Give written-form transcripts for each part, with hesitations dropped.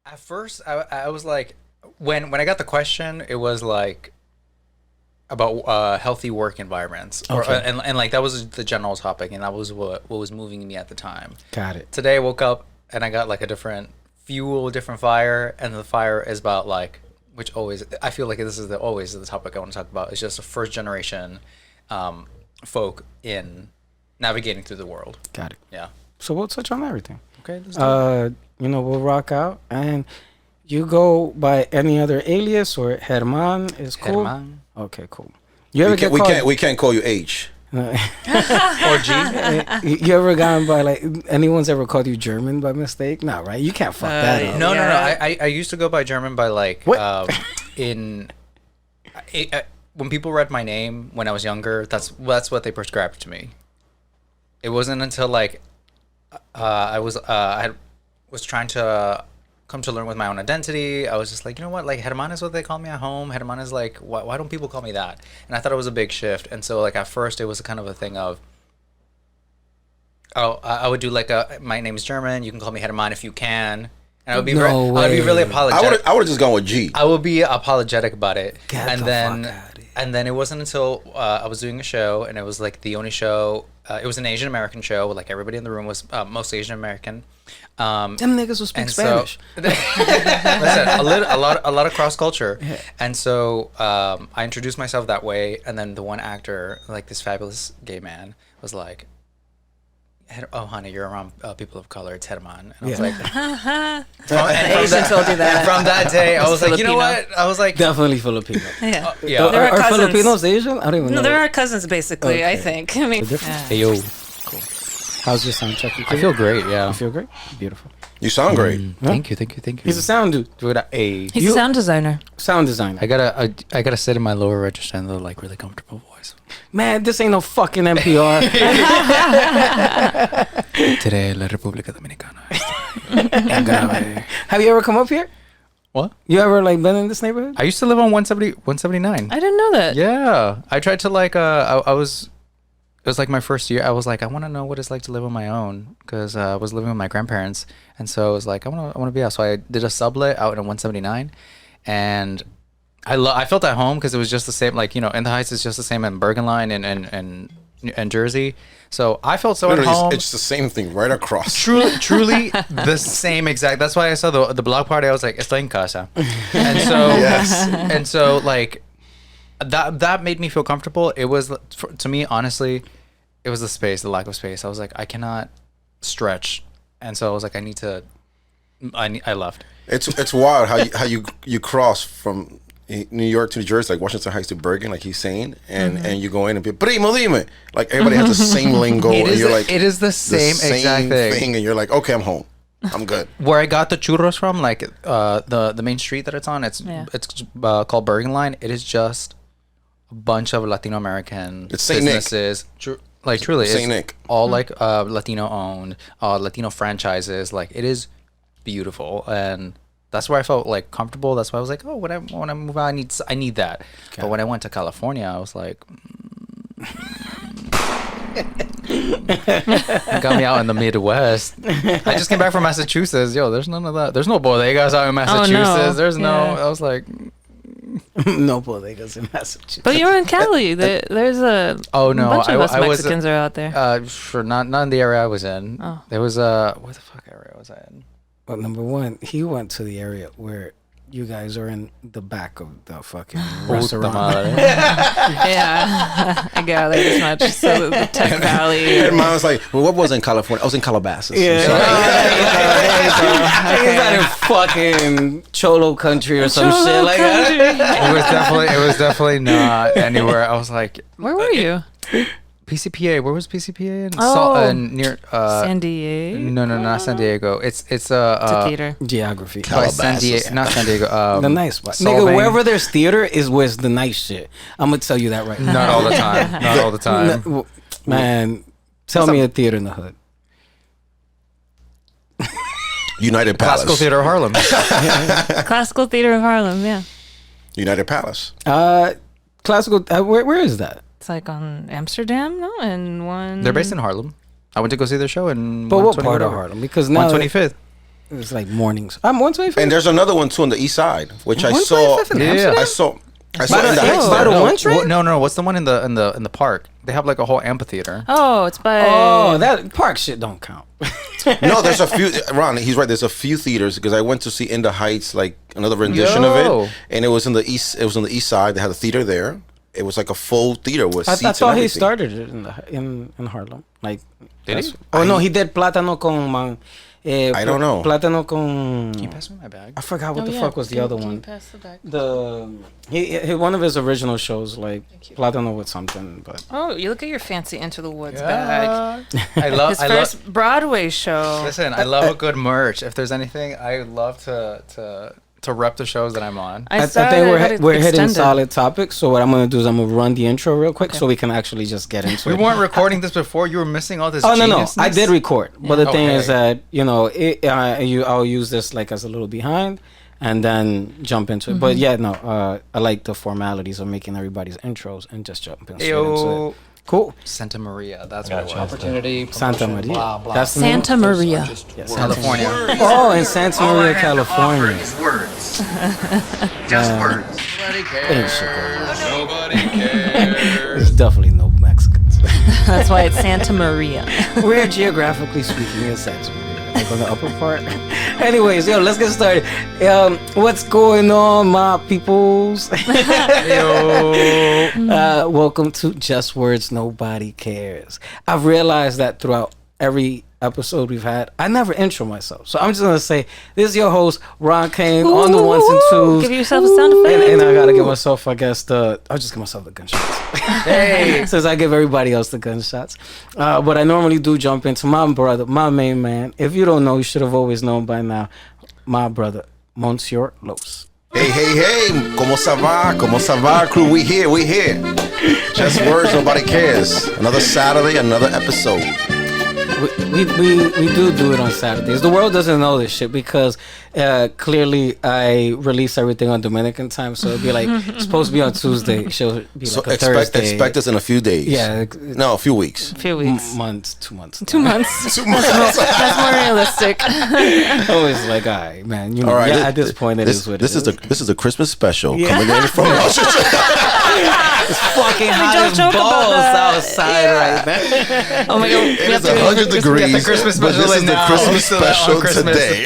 At first, I was like, when I got the question, it was like about healthy work environments, Okay. and like that was the general topic, and that was what was moving me at the time. Got it. Today, I woke up and I got like a different fuel, different fire, and the fire is about like, which always I feel like this is always the topic I want to talk about. It's just a first generation folk in navigating through the world. Got it. Yeah. So we'll touch on everything. Okay. Let's do it. We'll rock out. And you go by any other alias or Herman is cool? Herman. Okay, cool. You ever We can't call you H. Or G. You ever gone by like anyone's ever called you German by mistake? No, right? You can't fuck that up. No. I used to go by German by like What? When people read my name when I was younger, that's what they prescribed to me. It wasn't until like I was trying to come to learn with my own identity. I was just like, you know what, like Herman is what they call me at home. Herman is like, why don't people call me that? And I thought it was a big shift. And so like at first it was kind of a thing of, I would do like my name is German, you can call me Herman if you can. And I would be I would be really apologetic. I would have just gone with G. I would be apologetic about it. Get and the then fuck outta here. and then it wasn't until I was doing a show, and it was like the only show. It was an Asian American show. Like everybody in the room was mostly Asian American. Them niggas will speak And Spanish. listen, a lot of cross culture. And so I introduced myself that way, and then the one actor, like this fabulous gay man, was like, "Oh, honey, you're around people of color. It's Herman." And I was like, Asian told you that. From that day, I was like, you know Filipino. what? I was like, Definitely Filipino. Yeah. yeah. There are Are cousins. Filipinos Asian? I don't even know. No, there are cousins basically. I Okay. think. I mean, different. Hey, yo. How's your sound check? You I feel great. Yeah. You feel great? Beautiful. You sound great. Thank you. He's a sound dude. Hey. he's a sound designer. Sound designer. I gotta sit in my lower register and the like really comfortable voice. Man, this ain't no fucking NPR. Today, La República Dominicana. Have you ever come up here? What? You ever like been in this neighborhood? I used to live on 179. I didn't know that. Yeah, I tried to like it was like my first year. I was like, I want to know what it's like to live on my own, because I was living with my grandparents, and so I was like, I want to be out. So I did a sublet out in 179, and I felt at home because it was just the same. Like, you know, in the Heights, it's just the same in Bergen Line and Jersey. So I felt so Literally, at home. it's the same thing right across. Truly the same exact. That's why I saw the block party. I was like, estoy en casa, and so Yes. and so like that made me feel comfortable. It was, to me, honestly, it was the space, the lack of space. I was like, I cannot stretch, and so I was like, I left. It's wild how you cross from New York to New Jersey, like Washington Heights to Bergen, like he's saying, and you go in and be primo dime, like everybody has the same lingo, and you're like, it is the same exact thing. and you're like, okay, I'm home, I'm good. Where I got the churros from, like the main street that it's on, it's called Bergen Line. It is just a bunch of Latino American It's Saint Nick. businesses. Like truly, Saint it's Nick. all like Latino owned, Latino franchises. Like it is beautiful, and that's where I felt like comfortable. That's why I was like, oh, when I move out, I need that. But when I went to California, I was like, got me out in the Midwest. I just came back from Massachusetts. Yo, there's none of that. There's no bodegas out in Massachusetts. There's no. I was like, No bodegas in Massachusetts. But you're in Cali. There's a bunch of us Mexicans are out there. Not in the area I was in. Oh. There was where the fuck area was I in? Well, number one, he went to the area where you guys are in the back of the fucking restaurant. Yeah, I gathered as much. So the Tech Valley. And mine was like, well, what was in California? I was in Calabasas. Yeah. I'm sorry. He's out in fucking Cholo country or some shit like that. It was definitely not anywhere. I was like, Where were you? PCPA. Where was PCPA? Near San Diego. No, not San Diego. It's To theater. Geography. by San Diego, not San Diego. The nice spot. Solvang. Nigga, wherever there's theater is where's the nice shit. I'm gonna tell you that right now. Not all the time. Not all the time. No, man, tell me a theater in the hood. United Palace. Classical Theater of Harlem. Classical Theater of Harlem. Yeah, United Palace. Classical. Where is that? it's like on Amsterdam, no, and one. They're based in Harlem. I went to go see their show in But what 120 part of whatever. Harlem? Because now 125th. It was like mornings. I'm 125th. And there's another one too on the east side, which I saw. I saw in the Heights. By the one train? No. What's the one in the park? They have like a whole amphitheater. Oh, it's by. Oh, that park shit don't count. No, there's a few. Ron, he's right. There's a few theaters because I went to see In the Heights, like another rendition of it, and it was in the east. It was on the east side. They had a theater there. It was like a full theater with seats. I thought and he everything. started it in Harlem. Like, did he? Oh no, he did Plátano con man. I don't know. Plátano con. Can you pass me my bag? I forgot what the fuck was the other one. Pass the bag? He one of his original shows like Plátano with something, but. Oh, you look at your fancy Into the Woods bag. I love his first Broadway show. Listen, I love a good merch. If there's anything, I love to rep the shows that I'm on. I think we're hitting solid topics. So what I'm gonna do is I'm gonna run the intro real quick so we can actually just get into it. We weren't recording this before. You were missing all this. Oh no, I did record, but the thing is that I'll use this like as a little behind, and then jump into it. But yeah, no, I like the formalities of making everybody's intros and just jumping straight into it. Cool. Santa Maria. That's what it was. Opportunity. Santa Maria. Blah, blah. That's the Santa Maria. Yes, California. Oh, in Santa Maria, California. Words. Just words. Ain't shit going on. Nobody cares. There's definitely no Mexicans. That's why it's Santa Maria. We're geographically speaking in Santa Maria. Like on the upper part. Anyways, let's get started. What's going on, my peoples? Welcome to Just Words Nobody Cares. I've realized that throughout every episode we've had, I never intro myself. So I'm just going to say, this is your host, Ron Kane, on the ones and twos. Give yourself a sound effect. And I got to give myself, I guess, I'll just give myself the gunshots. Hey! Since I give everybody else the gunshots. But I normally do jump into my brother, my main man. If you don't know, you should have always known by now. My brother, Monsieur Los. Hey, como ça va? Como ça va, crew? We here. Just words, nobody cares. Another Saturday, another episode. We do it on Saturdays. The world doesn't know this shit because clearly I release everything on Dominican time, so it'll be like it's supposed to be on Tuesday. She'll be So like a Thursday. expect us in a few days. Yeah, No, a few weeks. A few weeks. Months, 2 months. 2 months. 2 months. That's more realistic. Always like, all right, man. You know, All right, at this point, it is what it is. This is a Christmas special coming in from It's fucking hot as balls outside right now. Oh my god. It is 100 degrees. the Christmas but special this is in the now. Christmas Still out special on Christmas. today.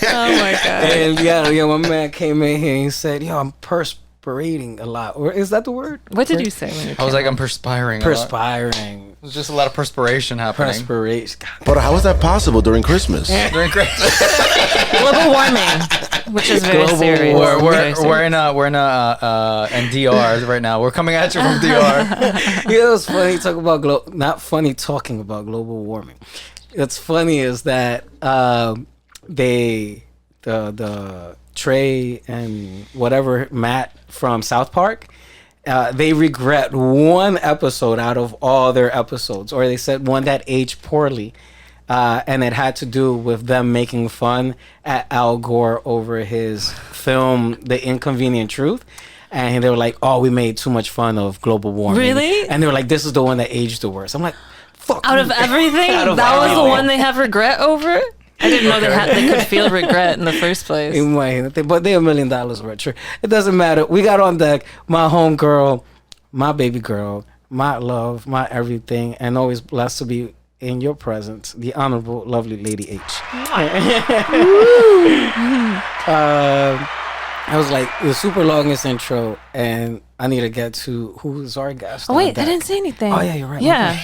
Oh my god. And yeah, my man came in here and he said, "Yo, I'm perspirating a lot." Or is that the word? What did you say when you I was like, I'm perspiring. Perspiring. There's just a lot of perspiration happening. Perspiration. God. But how is that possible during Christmas? During Christmas. global warming, which is very Global serious. warming. Very serious. We're in DR right now. We're coming at you from DR. It was funny talking about not funny talking about global warming. It's funny is that the Trey and whatever Matt from South Park, they regret one episode out of all their episodes, or they said one that aged poorly. And it had to do with them making fun at Al Gore over his film The Inconvenient Truth. And they were like, "Oh, we made too much fun of global warming." Really? And they were like, "This is the one that aged the worst." I'm like, "Fuck." Out of everything, that was the one they have regret over. I didn't know they could feel regret in the first place. But they're $1 million richer. It doesn't matter. We got on deck my home girl, my baby girl, my love, my everything, and always blessed to be in your presence, the honorable, lovely Lady H. I was like, the super longest intro, and I need to get to who's our guest. Oh wait, I didn't say anything. Oh yeah, you're right. Yeah,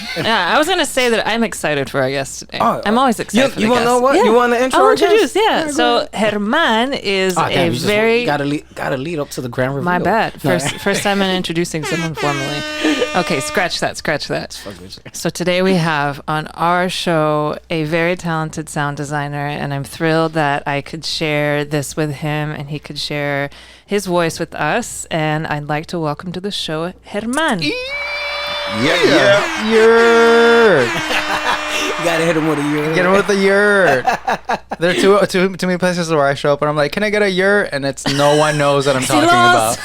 I was gonna say that I'm excited for our guest today. I'm always excited. You want to know what? Yeah. You want to intro? I'll our introduce. guest? Yeah. So German is a very gotta lead up to the grand reveal. My bad. First time in introducing someone formally. Okay, scratch that. So today we have on our show a very talented sound designer, and I'm thrilled that I could share this with him and he could share his voice with us. And I'd like to welcome to the show German. Yeah. Yurt. You gotta hit him with a yurt. Get him with the yurt. There are too many places where I show up and I'm like, "Can I get a yurt?" And it's no one knows what I'm talking about.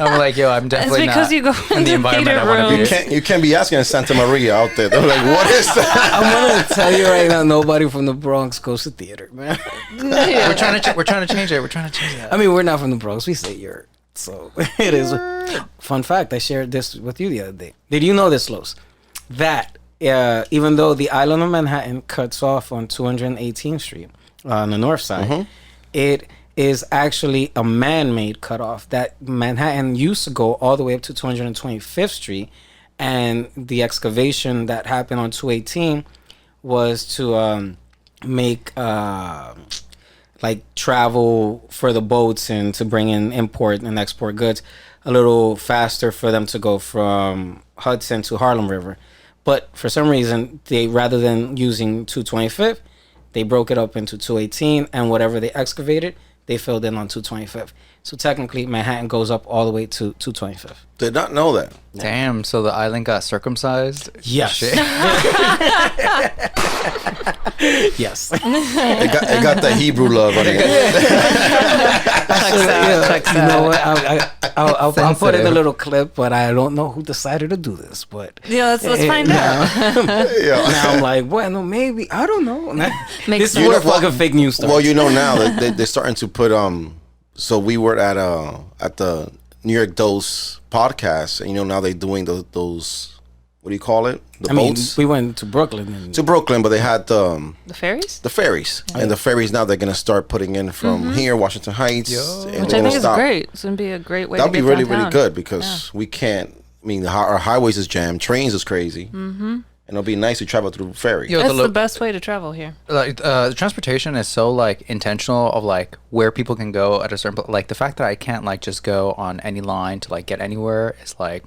I'm like, yo, I'm It's definitely because not you go in in the the environment theater I want to be. room. You can't be asking in Santa Maria out there. They're like, what is that? I'm gonna tell you right now, nobody from the Bronx goes to theater, man. We're trying to change it. We're trying to change that. I mean, we're not from the Bronx. We say you're. So it is. Fun fact: I shared this with you the other day. Did you know this, Los? That even though the island of Manhattan cuts off on 218th Street on the north side, it is actually a man-made cutoff. That Manhattan used to go all the way up to 225th Street, and the excavation that happened on 218 was to make like travel for the boats and to bring in import and export goods a little faster for them to go from Hudson to Harlem River. But for some reason, they rather than using 225th, they broke it up into 218, and whatever they excavated, they filled in on 225th. So technically, Manhattan goes up all the way to 225th. Did not know that. Damn, so the island got circumcised? Yes. Shit. Yes. It got the Hebrew love on it. Checks You know what? I'll put in a Sensitive. little clip, but I don't know who decided to do this. But Yeah, let's find out. Yeah. now I'm like, well, maybe I don't know. Makes This is where fucking fake news starts. Well, you know now that they're starting to put So we were at the New York Dose podcast, and you know now they're doing those what do you call it? The boats. we went to Brooklyn. And To Brooklyn, but they had the ferries, ferries, and the ferries now they're gonna start putting in from here, Washington Heights, and which they're I gonna think is stop. great. It's gonna be a great way. That'd to be get really downtown. really good because we can't. I mean, our highways is jammed, trains is crazy, and it'll be nice to travel through ferry. Yo, That's the the best way to travel here. Like the transportation is so like intentional of like where people can go at a certain like the fact that I can't like just go on any line to like get anywhere is like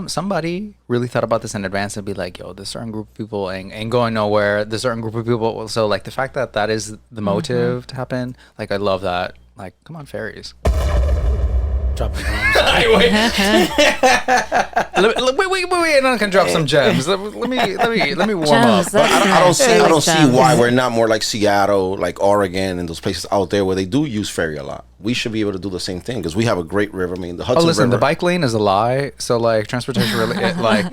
somebody really thought about this in advance and be like, yo, this certain group of people ain't going nowhere, this certain group of people. So like the fact that that is the motive to happen, like I love that. Like, come on, ferries. dropping bombs. wait, and I can drop some gems. Let me warm up. Gems, But I don't see Gems. why we're not more like Seattle, like Oregon, and those places out there where they do use ferry a lot. We should be able to do the same thing because we have a great river. I mean, the Hudson Oh, listen, River. the bike lane is a lie. So, like, transportation, like,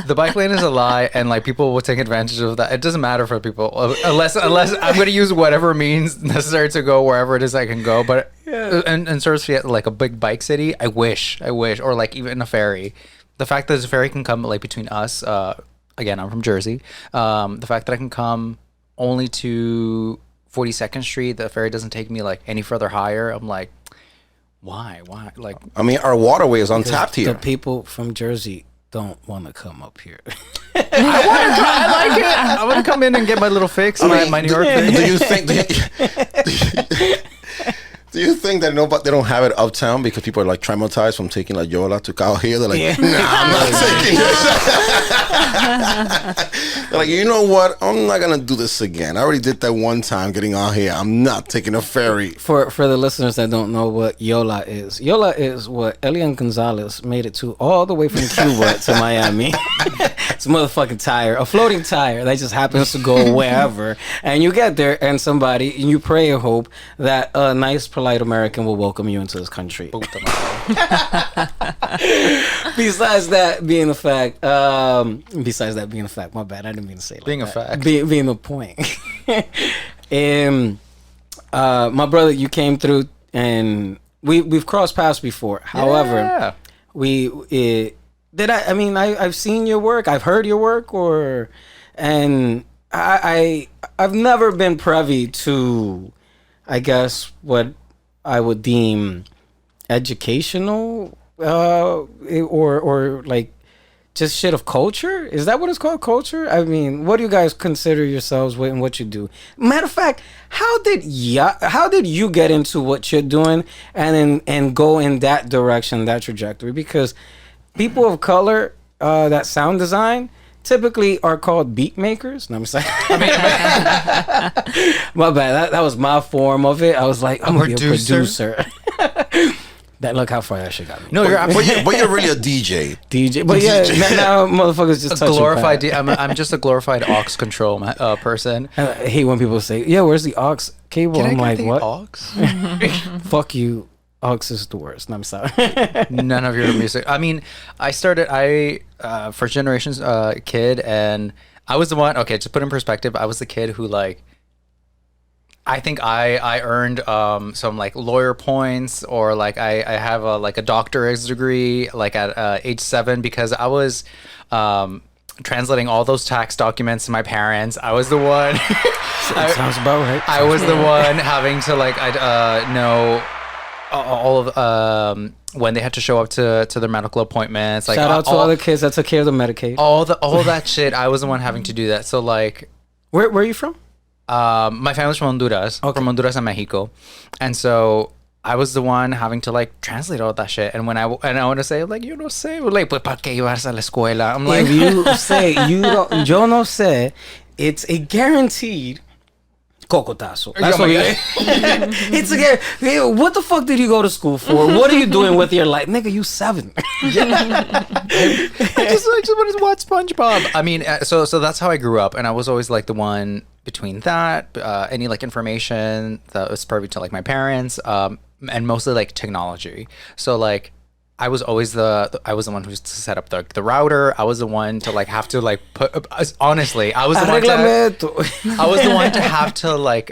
the bike lane is a lie, and, like, people will take advantage of that. It doesn't matter for people. Unless I'm going to use whatever means necessary to go wherever it is I can go. But, and sort of, like, a big bike city, I wish. Or, like, even a ferry. The fact that this ferry can come, like, between us, again, I'm from Jersey. The fact that I can come only to 42nd Street, the ferry doesn't take me, like, any further higher. I'm like, why? Like, I mean, our waterway is untapped The here. people from Jersey don't want to come up here. I like it. I want to come in and get my little fix, my New York fix. Do you think? Do you think that they don't have it uptown because people are like traumatized from taking like Yola to Cao here? They're like, nah, I'm not taking this. They're like, you know what? I'm not gonna do this again. I already did that one time getting out here. I'm not taking a ferry. For the listeners that don't know what Yola is what Elian Gonzalez made it to all the way from Cuba to Miami. It's a motherfucking tire, a floating tire that just happens to go wherever. And you get there and you pray and hope that a nice, polite American will welcome you into this country. Besides that being a fact, my bad, I didn't mean to say it like Being a that. fact. Being a point. My brother, you came through and we've crossed paths before. However, Yeah. I've seen your work, I've heard your work, and I've never been privy to, I guess, what I would deem educational, or like just shit of culture. Is that what it's called, culture? I mean, what do you guys consider yourselves in what you do? Matter of fact, how did you get into what you're doing and go in that direction, that trajectory? Because people of color that sound design typically are called beat makers. No, I'm sorry. My bad. That was my form of it. I was like, I'm gonna be a producer. That look how far that shit got me. No, you're absolutely But you're really a DJ. DJ. But yeah, now motherfuckers just a touch glorified. I'm just a glorified aux control person. I hate when people say, "Yeah, where's the aux cable?" I'm like, "What? Aux? Fuck you." Aux is the worst. No, I'm sorry. None of your music. I mean, I first generation's kid, and I was the one. Okay, to put in perspective, I was the kid who like. I think I earned some like lawyer points, or like I have a doctorate degree like at age 7 because I was translating all those tax documents to my parents. I was the one. Sounds about right. I was the one having to like know all of when they had to show up to their medical appointments. Like shout out to all the kids that took care of the Medicaid. all that shit. I was the one having to do that. So like, Where are you from? my family's from Honduras, from Honduras and Mexico, and so I was the one having to like translate all that shit. And when I want to say like yo no sé, like pues para qué ibas a la escuela? I'm like If you say you don't, yo no sé, it's a guaranteed cocotazo. That's what it's a guarantee. What the fuck did you go to school for? What are you doing with your life, nigga? You 7. I just want to watch SpongeBob. I mean, so that's how I grew up, and I was always like the one between that, any like information that was privy to like my parents, and mostly like technology. So like I was always I was the one who used to set up the router. I was the one to like have to like put. Honestly, I was the one. I was the one to have to like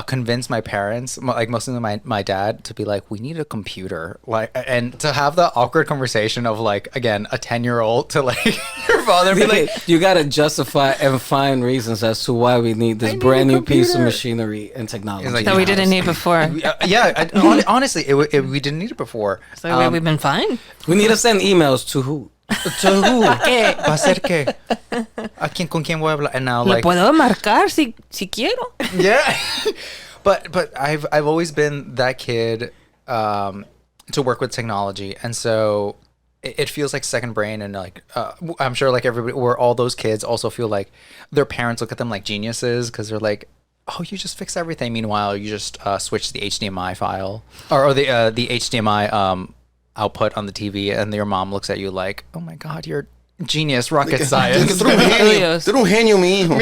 convince my parents, like mostly my dad, to be like, we need a computer, like, and to have the awkward conversation of like again a 10-year-old to like your father be like, you gotta justify and find reasons as to why we need this brand new piece of machinery and technology like, that we didn't need before. Honestly, we didn't need it before. So we've been fine. We need to send emails to who? To who? ¿Qué? ¿Va a ser qué? ¿Con quién voy a hablar? And now, Le like, puedo marcar si quiero. yeah. But I've always been that kid to work with technology, and so it feels like second brain, and like I'm sure like everybody, or all those kids also feel like their parents look at them like geniuses because they're like, oh, you just fix everything. Meanwhile, you just switch the HDMI file or the HDMI output on the TV, and your mom looks at you like, oh my god, you're genius, rocket science. Tú eres un genio, mi hijo.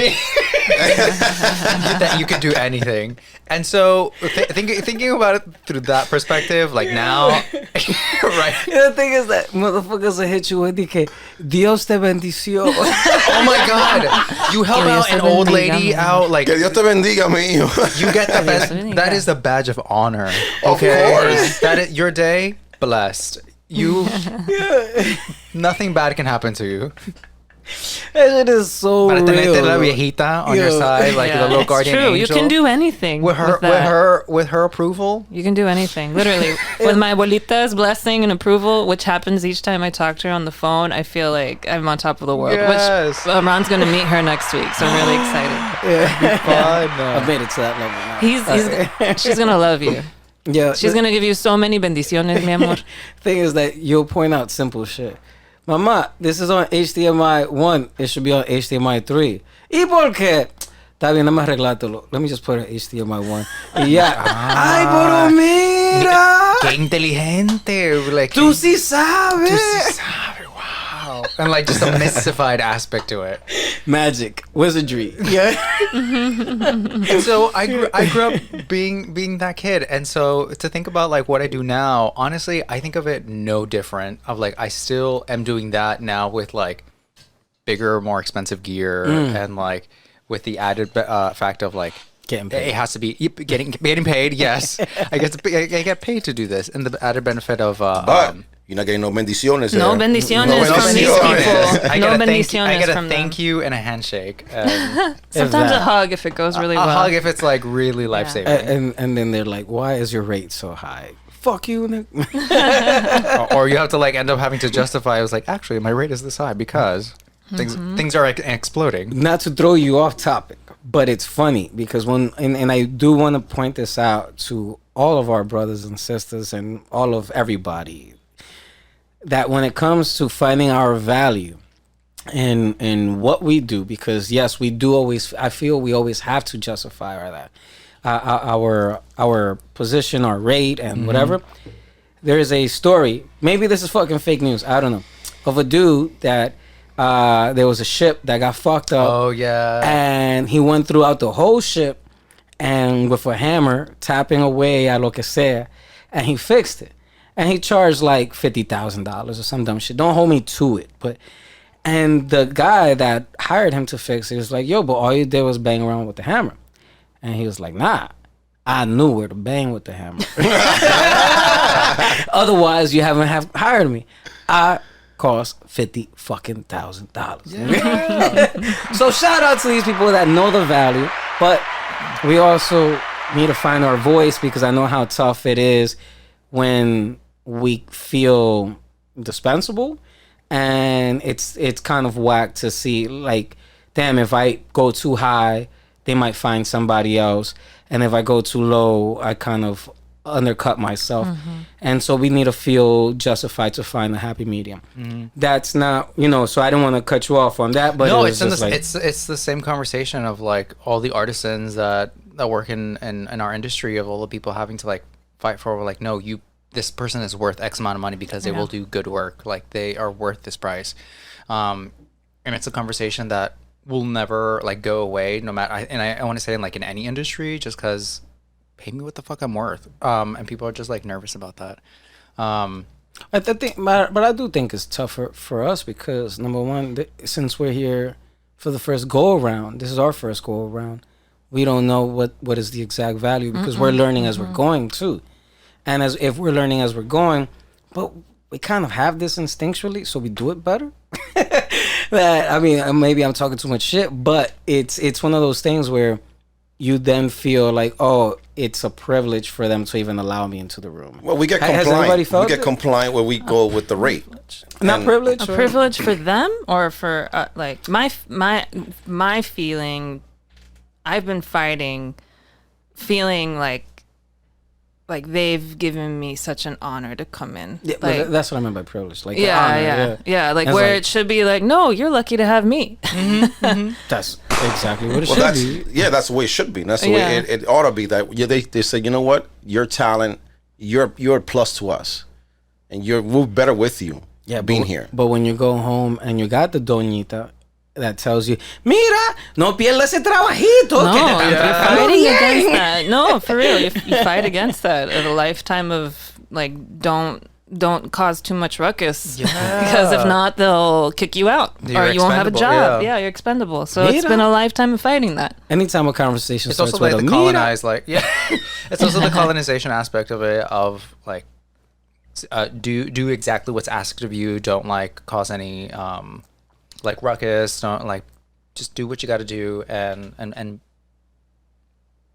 That you could do anything. And so thinking about it through that perspective, like now, right? The thing is that motherfuckers will hit you with the Dios te bendició. Oh my god, you help out an old lady out, like Que Dios te bendiga, mi hijo. you get the best. That is the badge of honor. Okay, Of course. that is your day blessed. You nothing bad can happen to you. That shit is so Para tenerte real. la viejita on your side, like the little It's guardian true. angel. You can do anything with her approval. You can do anything, literally. With my abuelita's blessing and approval, which happens each time I talk to her on the phone, I feel like I'm on top of the world. Yes. Which Ron's going to meet her next week, so I'm really excited. I've made it to that level now. She's going to love you. Yeah, She's going to give you so many bendiciones, mi amor. thing is that you'll point out simple shit. Mama, this is on HDMI 1. It should be on HDMI 3. ¿Y por qué? Está bien, nada más arreglártelo. Let me just put it HDMI 1. Y ya. ¡Ay, pero mira! ¡Qué inteligente! Like, ¡Tú sí sabes! tú sí sabes, wow. And like just a mystified aspect to it. Magic. Wizardry. Yeah. And so I grew up being that kid, and so to think about like what I do now, honestly, I think of it no different. Of like I still am doing that now with like bigger, more expensive gear, and like with the added fact of like Getting paid. it has to be getting paid. Yes, I get paid to do this, and the added benefit of But you're not getting no bendiciones. No there. bendiciones from these people. I No get bendiciones a from them. thank you and a handshake. Sometimes that. a hug if it goes really A well. hug if it's like really life saving. And then they're like, why is your rate so high? Fuck you, nigga. Or you have to like end up having to justify. I was like, actually, my rate is this high because things are exploding. Not to throw you off topic, but it's funny because and I do want to point this out to all of our brothers and sisters and all of everybody, that when it comes to finding our value in what we do, because yes, we do always, I feel we always have to justify our position, our rate, and whatever. There is a story, maybe this is fucking fake news, I don't know, of a dude that there was a ship that got fucked up. Oh yeah. And he went throughout the whole ship and with a hammer tapping away a lo que sea. and he fixed it. And he charged like $50,000 or some dumb shit. Don't hold me to it, but and the guy that hired him to fix it was like, "Yo, but all you did was bang around with the hammer," and he was like, "Nah, I knew where to bang with the hammer. Otherwise, you haven't have hired me. I cost $50,000. So shout out to these people that know the value, but we also need to find our voice because I know how tough it is when we feel dispensable, and it's kind of whack to see like, damn, if I go too high, they might find somebody else, and if I go too low, I kind of undercut myself. And so we need to feel justified to find a happy medium. That's not, so I don't want to cut you off on that, but no, it's it's the same conversation of like all the artisans that work in our industry, of all the people having to like fight for like, no, this person is worth X amount of money because they will do good work, like they are worth this price. And it's a conversation that will never like go away, no matter. And I want to say in like in any industry, just because pay me what the fuck I'm worth. And people are just like nervous about that. I think, but I do think it's tougher for us because number one, since we're here for the first go around, this is our first go around. We don't know what is the exact value because we're learning as we're going too, and if we're learning as we're going, but we kind of have this instinctually, so we do it better. That, I mean, maybe I'm talking too much shit, but it's one of those things where you then feel like, oh, it's a privilege for them to even allow me into the room. Well, we get Has anybody compliant. felt We get it? compliant where we go with the rate. Not privilege. A privilege for them or for like my feeling. I've been feeling like they've given me such an honor to come in. Yeah, like, but that's what I meant by privilege. Like yeah. Like, where it should be like, no, you're lucky to have me. That's exactly what it Well, should be. that's the way it should be. That's the way it ought to be. That they say, you know what, your talent, you're a plus to us, and we're better with you. Yeah, being here. But when you go home and you got the doñita that tells you, "Mira, no pierdas ese trabajito." No, que te están you're tratando fighting bien." against that. No, for real, you fight against that. A lifetime of like, don't cause too much ruckus, because if not, they'll kick you out, or you won't have a job. Yeah, you're expendable. So it's been a lifetime of fighting that. Anytime a conversation It's starts also with like a the "Mira." colonized, like it's also the colonization aspect of it, of like do exactly what's asked of you. Don't like cause any like ruckus. Don't like, just do what you got to do and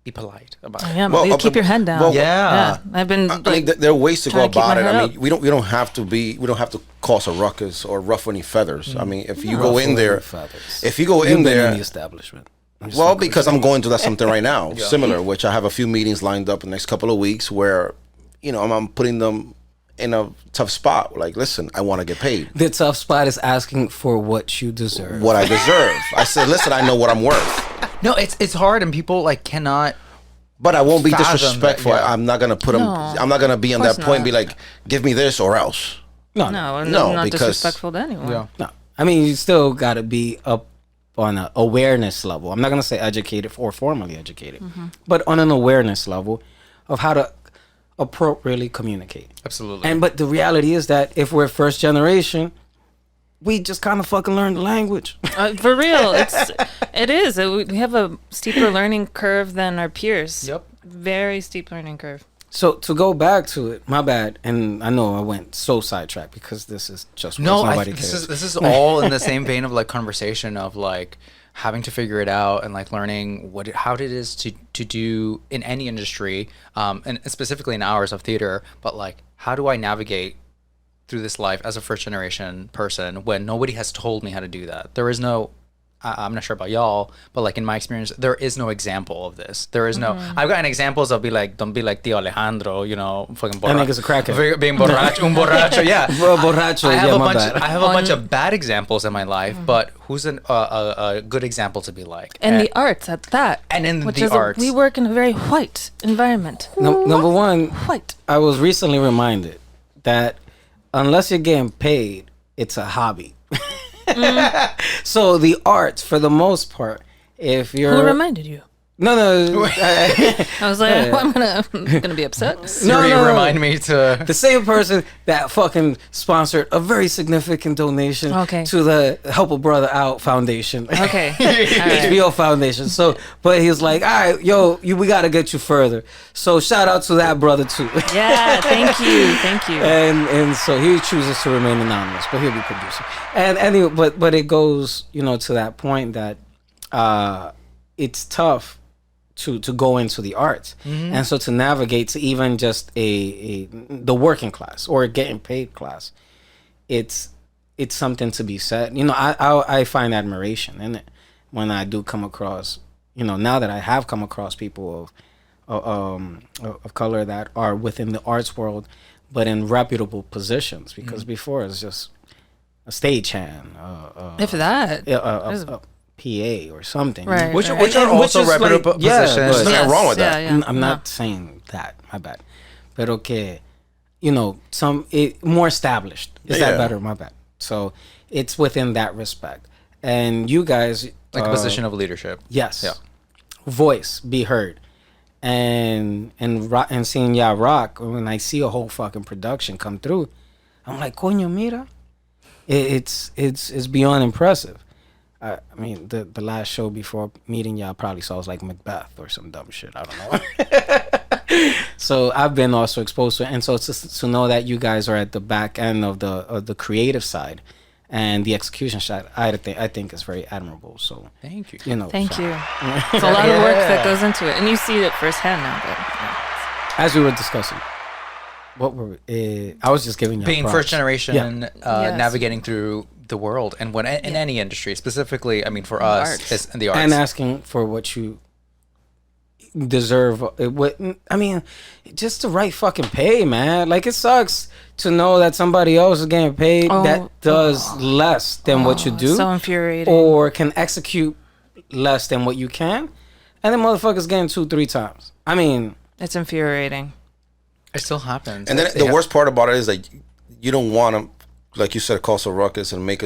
be polite about it. Yeah, but you keep your head down. well, yeah. I've been. I mean, there are ways to go trying to keep about it. my head I mean, we don't have to cause a ruckus or ruffle any feathers. I mean, if you go in there, if you go in in there, the establishment. well, because I'm going through that something right now, similar, which I have a few meetings lined up in the next couple of weeks where, I'm putting them in a tough spot. Like, listen, I want to get paid. The tough spot is asking for what you deserve. What I deserve. I said, listen, I know what I'm worth. No, it's hard, and people like cannot. But I won't be fathom disrespectful. that, yeah. I'm not gonna put them. I'm not gonna be on that course point and be not. like, give me this or else. No, I'm not because- disrespectful to anyone. Yeah. No, I mean, you still got to be up on an awareness level. I'm not going to say educated or formally educated, but on an awareness level of how to appropriately communicate. Absolutely. But the reality is that if we're first generation, we just kind of fucking learn the language. For real, it is. We have a steeper learning curve than our peers. Yep. Very steep learning curve. So to go back to it, my bad, and I know I went so sidetracked because this is just what No, nobody this cares. is all in the same vein of like conversation of like having to figure it out and like learning how it is to do in any industry, and specifically in ours of theater. But like, how do I navigate through this life as a first generation person when nobody has told me how to do that? There is no. I'm not sure about y'all, but like in my experience, there is no example of this. There is no. I've gotten examples of don't be like Tío Alejandro, fucking That nigga's a crackhead. being borracho, un borracho, yeah. Borracho, I have yeah, a my bunch. bad. I have a bunch of bad examples in my life, but who's a good example to be like? And the arts at that. And in which the is arts. we work in a very white environment. Number one, White. I was recently reminded that unless you're getting paid, it's a hobby. So the arts, for the most part, if you're Who reminded you? No. I was like, I'm gonna be upset. Siri, remind me to. The same person that fucking sponsored a very significant donation Okay. to the Help a Brother Out Foundation. Okay. All right. HBO Foundation. So, but he was like, all right, yo, we got to get you further. So shout out to that brother too. Yeah, thank you. And so he chooses to remain anonymous, but he'll be producing. And anyway, but it goes, to that point that it's tough to go into the arts, and so to navigate to even just the working class or getting paid class, it's something to be said. I find admiration in it when I do come across, now that I have come across people of color that are within the arts world, but in reputable positions, because before it's just a stagehand, If that. a PA or something, Right. Which right. are also reputable positions. There's nothing wrong with that. Yeah. I'm not saying that. My bad. But okay, more established. Is that Yeah. better? My bad. So it's within that respect. And you guys, Like a position of leadership. yes, Yeah. voice, be heard, and seeing y'all rock. When I see a whole fucking production come through, I'm like, coño, mira, it's beyond impressive. I mean, the last show before meeting y'all probably saw was like Macbeth or some dumb shit. I don't know. So I've been also exposed to it, and so to know that you guys are at the back end of the creative side and the execution side, I think is very admirable. So Thank you. Thank you. It's a lot of work that goes into it, and you see it firsthand now. But as we were discussing, what were I was just giving you Being props. first generation, Yes. navigating through the world, and when in any industry, specifically, I mean, for us, arts. it's in the arts. and asking for what you deserve. Just the right fucking pay, man. Like, it sucks to know that somebody else is getting paid that does less than what you do, so infuriating. or can execute less than what you can, and then motherfuckers getting 2-3 times. I mean, It's infuriating. It still happens. And then the worst part about it is like you don't want to, like you said, cause a ruckus and make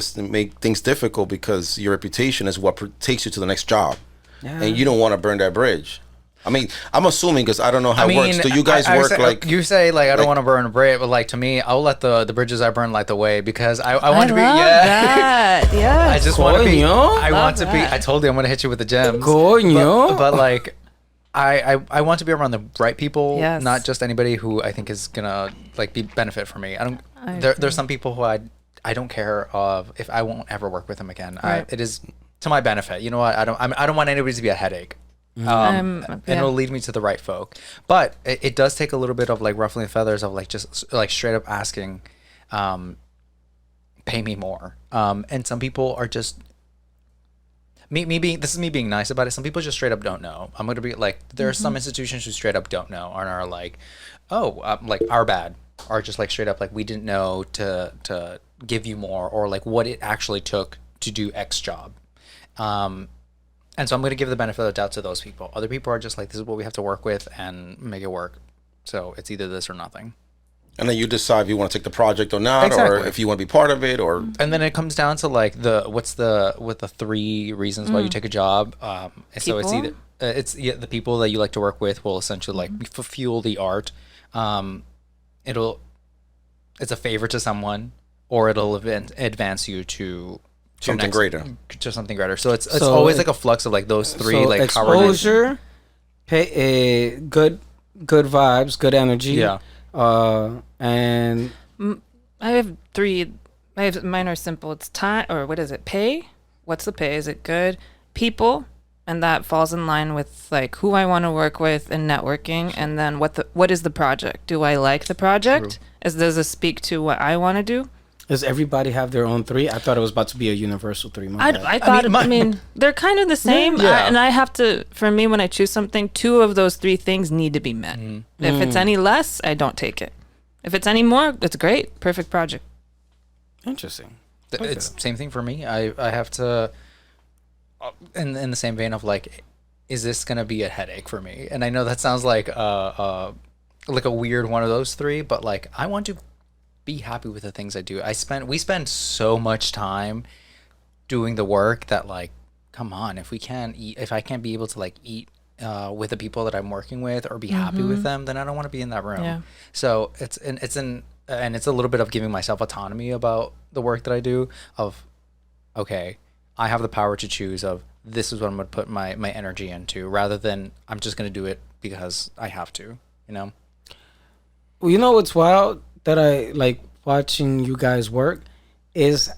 things difficult, because your reputation is what takes you to the next job, and you don't want to burn that bridge. I mean, I'm assuming, because I don't know how it works. Do you guys work say, like you say? Like, I don't want to burn a bridge, but like to me, I'll let the bridges I burn light the way, because I want to be. love that. Yeah. I just want to be. Coño. I want to be. that. I told you I'm gonna hit you with the gems. Coño. But like, I want to be around the right people, Yes. not just anybody who I think is gonna like be benefit for me. I There's some people who I don't care of if I won't ever work with them again. Right. It is to my benefit. You know what? I don't want anybody to be a headache. And it'll lead me to the right folk. But it does take a little bit of like ruffling the feathers of like just like straight up asking, pay me more. And some people are just this is me being nice about it. Some people just straight up don't know. I'm gonna be like, there are some institutions who straight up don't know and are like, like our bad, or just like straight up like we didn't know to give you more, or like what it actually took to do X job. And so I'm going to give the benefit of the doubt to those people. Other people are just like, this is what we have to work with and make it work. So it's either this or nothing. and then you decide if you want to take the project or not, Exactly. or if you want to be part of it, or And then it comes down to like the 3 reasons why you take a job. And so it's People? either the people that you like to work with will essentially like fuel the art. It's a favor to someone, or it'll advance you to something greater. To something greater. So it's So always like a flux of like those 3 so like exposure, pay, good vibes, good energy. Yeah. And I have 3. Mine are simple. It's time, or what is it? Pay. What's the pay? Is it good? People, and that falls in line with like who I want to work with and networking. And then what is the project? Do I like the project? Does it speak to what I want to do? does everybody have their own 3? I thought it was about to be a universal 3. I thought. I mean, they're kind of the same. Yeah. And I have to. For me, when I choose something, 2 of those 3 things need to be met. If it's any less, I don't take it. If it's any more, it's great. Perfect project. Interesting. It's same thing for me. I have to, in the same vein of like, is this gonna be a headache for me? And I know that sounds like a weird one of those 3, but like I want to be happy with the things I do. We spend so much time doing the work that like, come on, if I can't be able to like eat with the people that I'm working with or be happy with them, then I don't want to be in that room. Yeah. So it's a little bit of giving myself autonomy about the work that I do. Of okay, I have the power to choose of this is what I'm going to put my energy into, rather than I'm just going to do it because I have to. You know. Well, you know what's wild that I like watching you guys work is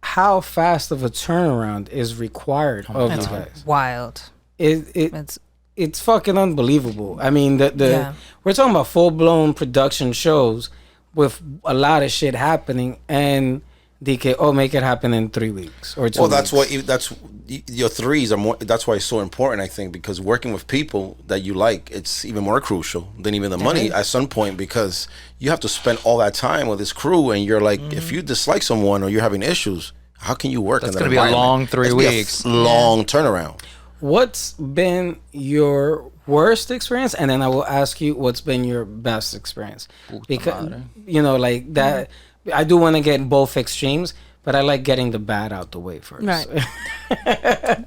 how fast of a turnaround is required of you That's guys. wild. It's fucking unbelievable. I mean, we're talking about full blown production shows with a lot of shit happening, and they can make it happen in 3 weeks or 2 Well, weeks. that's your threes are more. That's why it's so important, I think, because working with people that you like, it's even more crucial than even the money at some point, because you have to spend all that time with this crew, and you're like, if you dislike someone or you're having issues, how can you work? That's in going that to be a environment? long 3 It's gonna be weeks. long turnaround. What's been your worst experience, and then I will ask you what's been your best experience, because like that. I do want to get both extremes, but I like getting the bad out the way first. Right.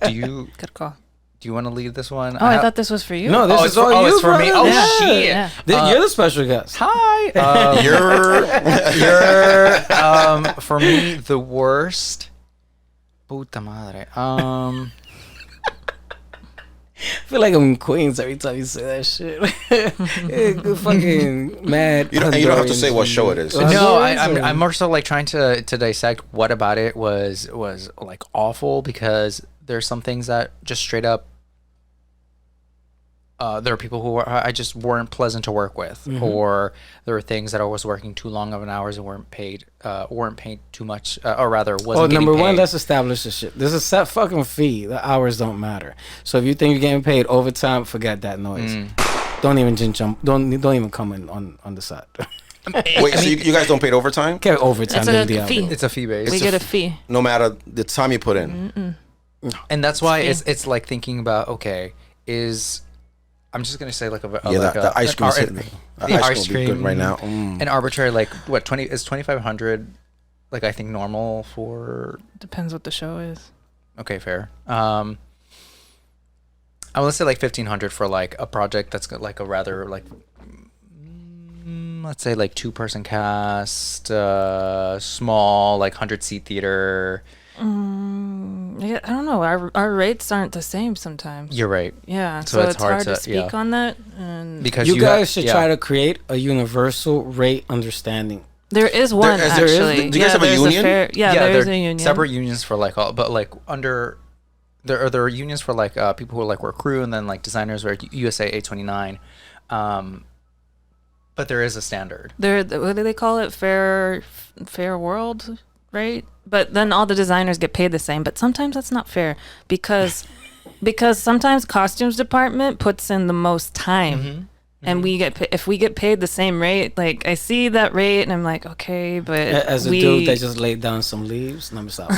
Do you Good call. want to lead this one? Oh, I thought this was for you. No, this is all you. it's for me. brother. Oh Yeah. shit! Yeah. You're the special guest. Hi. You're for me the worst. Puta madre. I feel like I'm in Queens every time you say that shit. Fucking mad. You don't have to say what show it is. No, I'm more so like trying to dissect what about it was like awful, because there's some things that just straight up there are people who I just weren't pleasant to work with, or there were things that I was working too long of an hours and weren't paid too much, or rather wasn't getting number paid. one, let's establish this shit. There's a set fucking fee. The hours don't matter. So if you think you're getting paid overtime, forget that noise. Don't even jump. Don't even come in on the side. Wait, so you guys don't pay overtime? Get overtime. It's than a the hour. fee. It's a fee base. We get a fee. No matter the time you put in. And that's why It's it's like thinking about, okay, I'm just gonna say like The ice cream is hitting me. The ice cream will be good right now. An arbitrary like what 2,500, like I think normal for. Depends what the show is. Okay, fair. I want to say like 1,500 for like a project that's got like a rather like let's say like 2-person cast, small like 100-seat theater. Yeah, I don't know. Our rates aren't the same sometimes. You're right. Yeah, So so it's it's hard to to- speak yeah. on that. And Because You guys have- should try to create a universal rate understanding. there is one there is- actually. do you guys have a there's union? There is they're a union. separate unions for like all, but like under there are unions for like people who like work crew, and then like designers or USA 829. But there is a standard. What do they call it? Fair world, right? But then all the designers get paid the same. But sometimes that's not fair because sometimes costumes department puts in the most time. And we if we get paid the same rate, like I see that rate and I'm like, okay, but As a dude that just laid down some leaves. No, I'm sorry.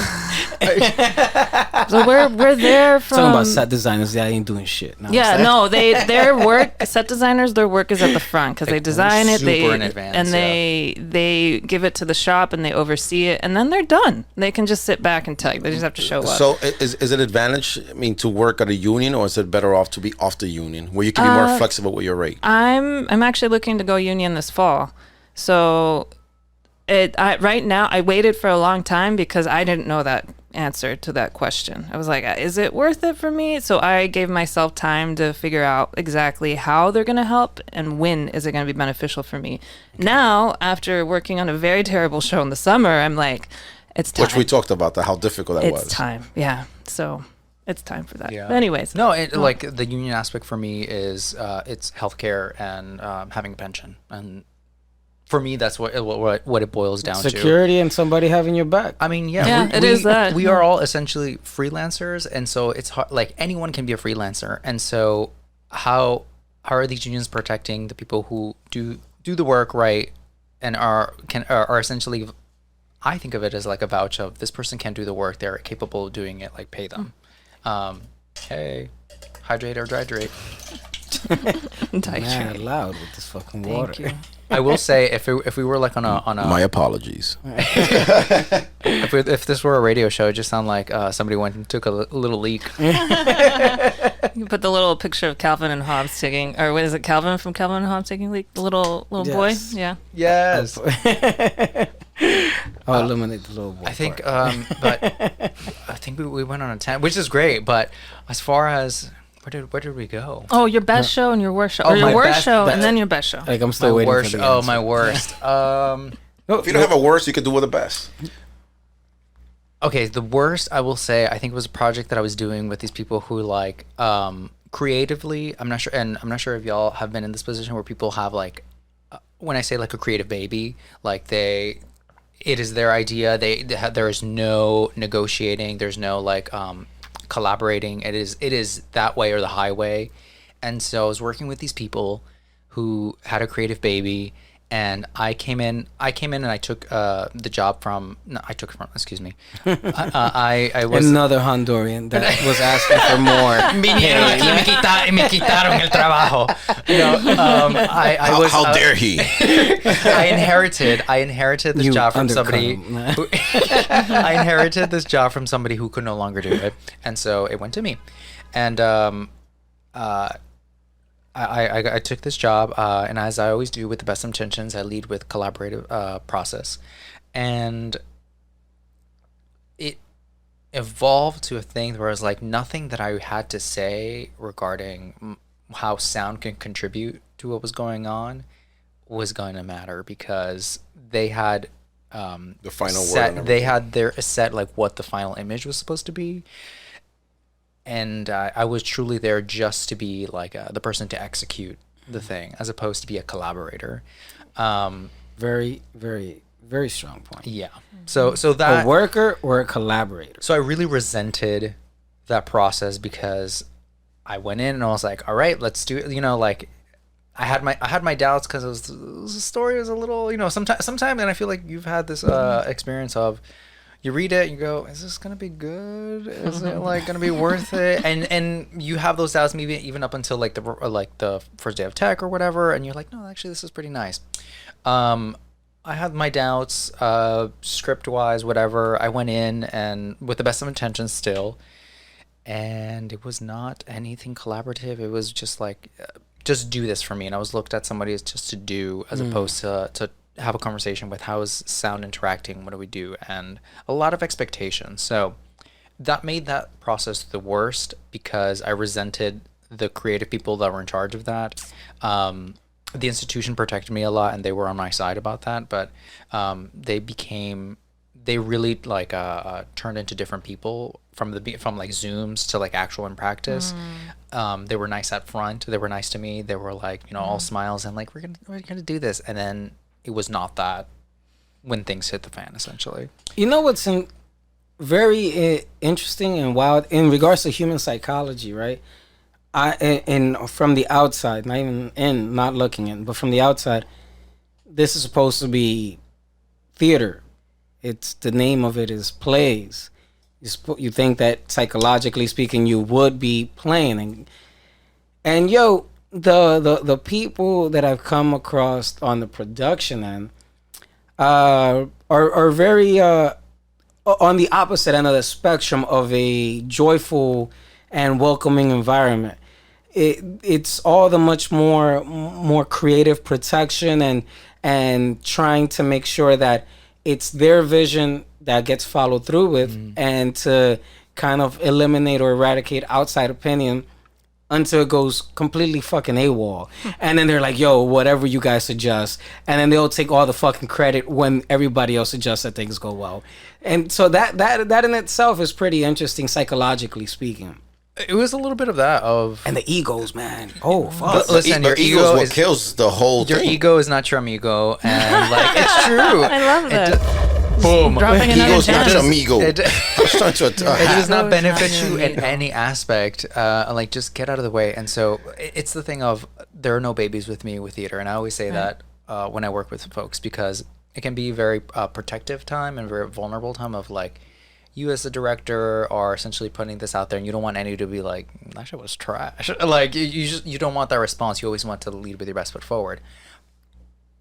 so we're there from Talking about set designers, they ain't doing shit. No, yeah, no, their work, set designers, their work is at the front because they Like, design it, super in advance, and they give it to the shop and they oversee it, and then they're done. They can just sit back and tell you. They just have to show up. So is it advantage? I mean, to work at a union, or is it better off to be off the union, where you can be more flexible with your rate? I'm actually looking to go union this fall. So right now I waited for a long time because I didn't know that answer to that question. I was like, is it worth it for me? So I gave myself time to figure out exactly how they're going to help and when is it going to be beneficial for me. Now, after working on a very terrible show in the summer, I'm like, it's time. Which we talked about how difficult that was. It's time. Yeah. So it's time for that. Yeah. But anyways. No, like the union aspect for me is it's healthcare and having a pension, and for me that's what it boils down to. Security and somebody having your back. I mean, it is that. We are all essentially freelancers, and so it's hard. Like anyone can be a freelancer, and so how are these unions protecting the people who do the work right and are essentially? I think of it as like a vouch of this person can do the work, they're capable of doing it, like pay them. Hey, hydrate or hydrate. Mad loud with this fucking water. Thank you. I will say if we were like on a My apologies. if this were a radio show, it just sound like somebody went and took a little leak. You put the little picture of Calvin and Hobbes taking, or what is it, Calvin from Calvin and Hobbes taking leak? The little boy? Yes. Yeah. Yes. I'll eliminate the little boy. I think, part. but I think we went on a 10, which is great. But as far as where did we go? Oh, your best show and your worst show. Oh, Or your my worst best- show best- and then your best show. Like I'm still My waiting worst. for the Oh, answer. my worst. If you don't have a worst, you could do with the best. Okay, the worst I will say I think was a project that I was doing with these people who like creatively. I'm not sure if y'all have been in this position where people have like when I say like a creative baby, like it is their idea. There is no negotiating. There's no like collaborating. It is that way or the highway. And so I was working with these people who had a creative baby. And I came in and I took the job from. No, I took it from. Excuse me. I was Another Honduran that was asking for more. Vinieron aquí y me quitaron el trabajo. No, I was. How dare he? I inherited this You job from undercut somebody. him. I inherited this job from somebody who could no longer do it, and so it went to me. And I took this job, and as I always do with the best intentions, I lead with collaborative process, and it evolved to a thing where I was like, nothing that I had to say regarding how sound can contribute to what was going on was going to matter, because they had The final word. set, and they everything. had their set like what the final image was supposed to be. And I was truly there just to be like the person to execute the thing, as opposed to be a collaborator. Very, very, very strong point. Yeah. So that A worker or a collaborator? so I really resented that process, because I went in and I was like, all right, let's do it. Like I had my doubts, because the story was a little, sometimes, and I feel like you've had this experience of. You read it, you go, is this gonna be good? Is it like gonna be worth it? And you have those doubts, maybe even up until like the first day of tech or whatever, and you're like, no, actually, this is pretty nice. I had my doubts, script wise, whatever. I went in and with the best of intentions still, and it was not anything collaborative. It was just like, just do this for me, and I was looked at somebody as just to do, as opposed to have a conversation with how is sound interacting, what do we do, and a lot of expectations. So that made that process the worst, because I resented the creative people that were in charge of that. The institution protected me a lot, and they were on my side about that, but they really like turned into different people from like Zooms to like actual in practice. They were nice up front, they were nice to me, they were like all smiles and like we're gonna do this, and then it was not that when things hit the fan, essentially. You know what's very interesting and wild in regards to human psychology, right? And from the outside, not even in, not looking in, but from the outside, this is supposed to be theater. It's the name of it is plays. You think that psychologically speaking, you would be playing, and yo. The people that I've come across on the production end are very on the opposite end of the spectrum of a joyful and welcoming environment. It's all the much more creative protection and trying to make sure that it's their vision that gets followed through with, and to kind of eliminate or eradicate outside opinion until it goes completely fucking AWOL. And then they're like, yo, whatever you guys suggest. And then they'll take all the fucking credit when everybody else suggests that things go well. And so that in itself is pretty interesting, psychologically speaking. It was a little bit of that of... And the egos, man. Oh, fuck. But listen, your ego ego is what is... kills the whole Your thing. ego is not your amigo, and like, it's true. I love that. Boom. Dropping another Ego's not gem. your amigo. It It does not Ego is benefit not you your in amigo. any aspect. Like, just get out of the way. And so it's the thing of, there are no babies with me with theater. And I always say that when I work with folks, because it can be very protective time and very vulnerable time of like, you as a director are essentially putting this out there, and you don't want any to be like, that shit was trash. Like you don't want that response. You always want to lead with your best foot forward.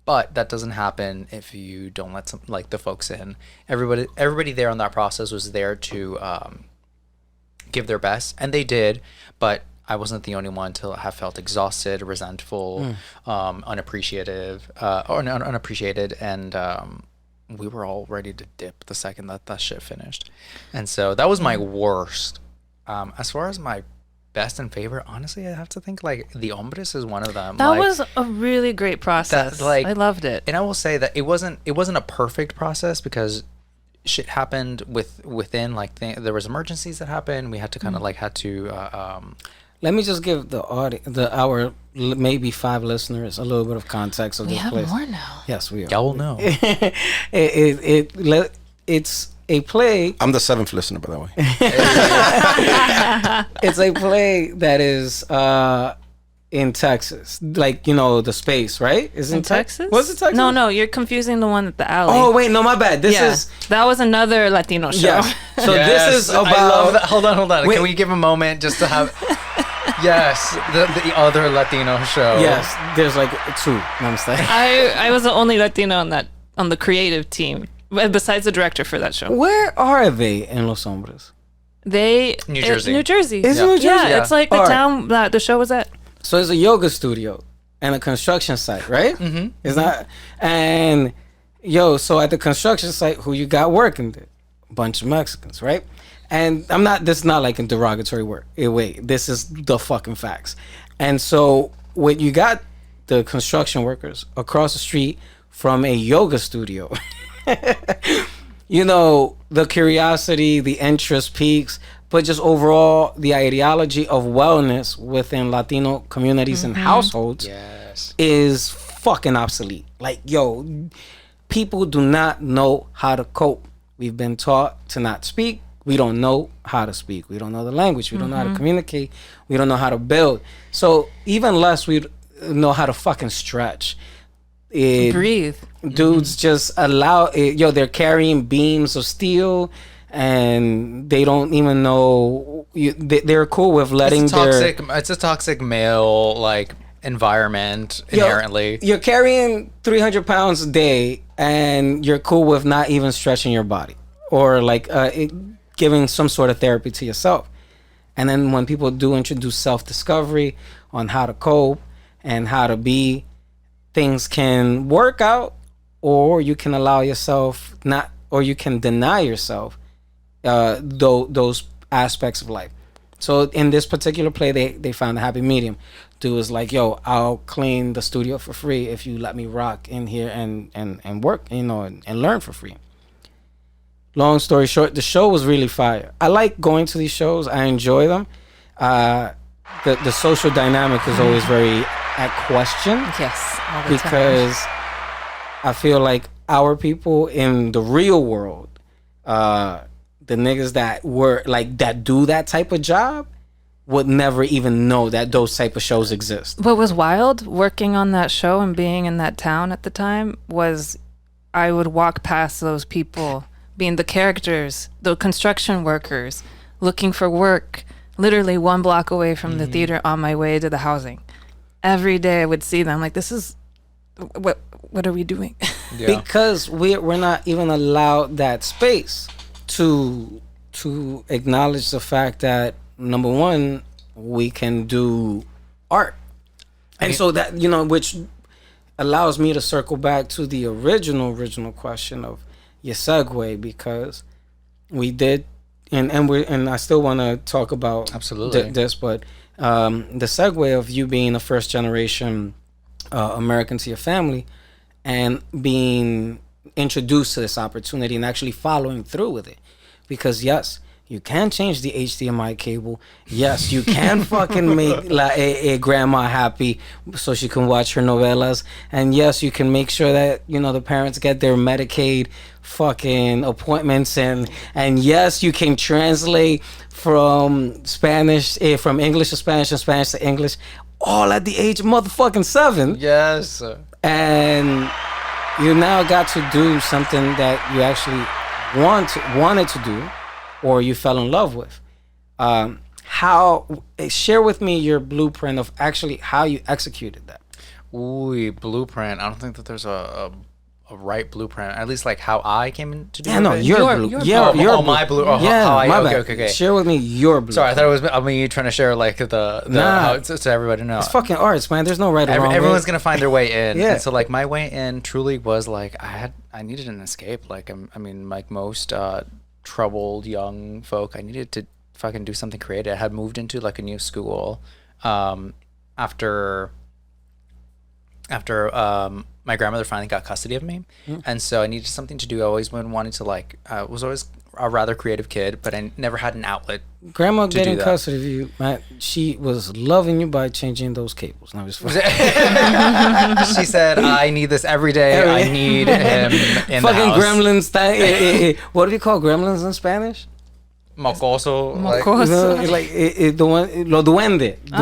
But that doesn't happen if you don't let the folks in. Everybody there on that process was there to give their best, and they did. But I wasn't the only one to have felt exhausted, resentful, unappreciative, unappreciated, and we were all ready to dip the second that shit finished. And so that was my worst. As far as my best and favorite, honestly, I have to think like The Hombres is one of them. That was a really great process. I loved it. And I will say that it wasn't a perfect process because shit happened within like there was emergencies that happened. We had to kind of Let me just give our maybe 5 listeners a little bit of context of this place. We have more now. Yes, we are. Y'all know. It's a play. I'm the 7th listener, by the way. It's a play that is in Texas, like the space, right? Is in Texas? Was it Texas? No, you're confusing the one at the alley. Oh wait, no, my bad. That was another Latino show. Yeah. So this is about. I love that. Hold on. Wait. Can we give a moment just to have? Yes, the other Latino show. Yes, there's like 2. I'm saying. I was the only Latino on the creative team, besides the director for that show. Where are they in Los Hombres? New Jersey. New Jersey. Is it New Jersey? Yeah, it's like the All town that the show was at. So it's a yoga studio and a construction site, right? Mm-hmm. It's not. And so at the construction site, who you got working there? A bunch of Mexicans, right? And this is not like a derogatory way. This is the fucking facts. And so when you got the construction workers across the street from a yoga studio, the curiosity, the interest peaks, but just overall the ideology of wellness within Latino communities and households is fucking obsolete. Like, people do not know how to cope. We've been taught to not speak. We don't know how to speak. We don't know the language. We don't know how to communicate. We don't know how to build. So even less we know how to fucking stretch. Breathe. Dudes just allow it. They're carrying beams of steel and they don't even know. They're cool with letting it's a toxic male like environment inherently. You're carrying 300 pounds a day and you're cool with not even stretching your body or like giving some sort of therapy to yourself. And then when people do introduce self-discovery on how to cope and how to be, things can work out, or you can allow yourself or you can deny yourself those aspects of life. So in this particular play, they found a happy medium. Dude was like, I'll clean the studio for free if you let me rock in here and work, and learn for free. Long story short, the show was really fire. I like going to these shows. I enjoy them. The social dynamic is always very at question. Yes, all the because I feel like our people in the real world, the niggas that do that type of job, would never even know that those type of shows exist. What was wild working on that show and being in that town at the time was I would walk past those people, being the characters, the construction workers, looking for work, literally 1 block away from the theater on my way to the housing. Every day I would see them like, this is, what are we doing? Yeah. Because we're not even allowed that space to acknowledge the fact that, number one, we can do art. And so that, which allows me to circle back to the original question of your segue, because we did, and I still want to talk about absolutely this, but the segue of you being a first generation American to your family and being introduced to this opportunity and actually following through with it, because yes, you can change the HDMI cable. Yes, you can fucking make a grandma happy so she can watch her novelas. And yes, you can make sure that, the parents get their Medicaid fucking appointments. And yes, you can translate from from English to Spanish and Spanish to English, all at the age of motherfucking 7. Yes. And you now got to do something that you actually wanted to do. or you fell in love with. Share with me your blueprint of actually how you executed that. Ooh, blueprint. I don't think that there's a right blueprint. At least like how I came in to do Yeah, no, it. my blue. Oh, yeah, how I, my okay, bad. okay. Share with me your blueprint. Sorry, I thought it was me trying to share like the Nah. how to everybody know. It's fucking arts, man. There's no right or wrong. Everyone's way. gonna find their way in. Yeah. And so like my way in truly was like I needed an escape. Like I mean like most troubled young folk, I needed to fucking do something creative. I had moved into like a new school after my grandmother finally got custody of me, and so I needed something to do. I always wanted to like. I was always a rather creative kid, but I never had an outlet. Grandma to getting do that. custody of you, Matt. She was loving you by changing those cables. No, it's fine. She said, "I need this every day. I need him in the Fucking house." gremlins. What do we call gremlins in Spanish? Mocoso, like Mocoso. No, like the one, lo duende. Ah,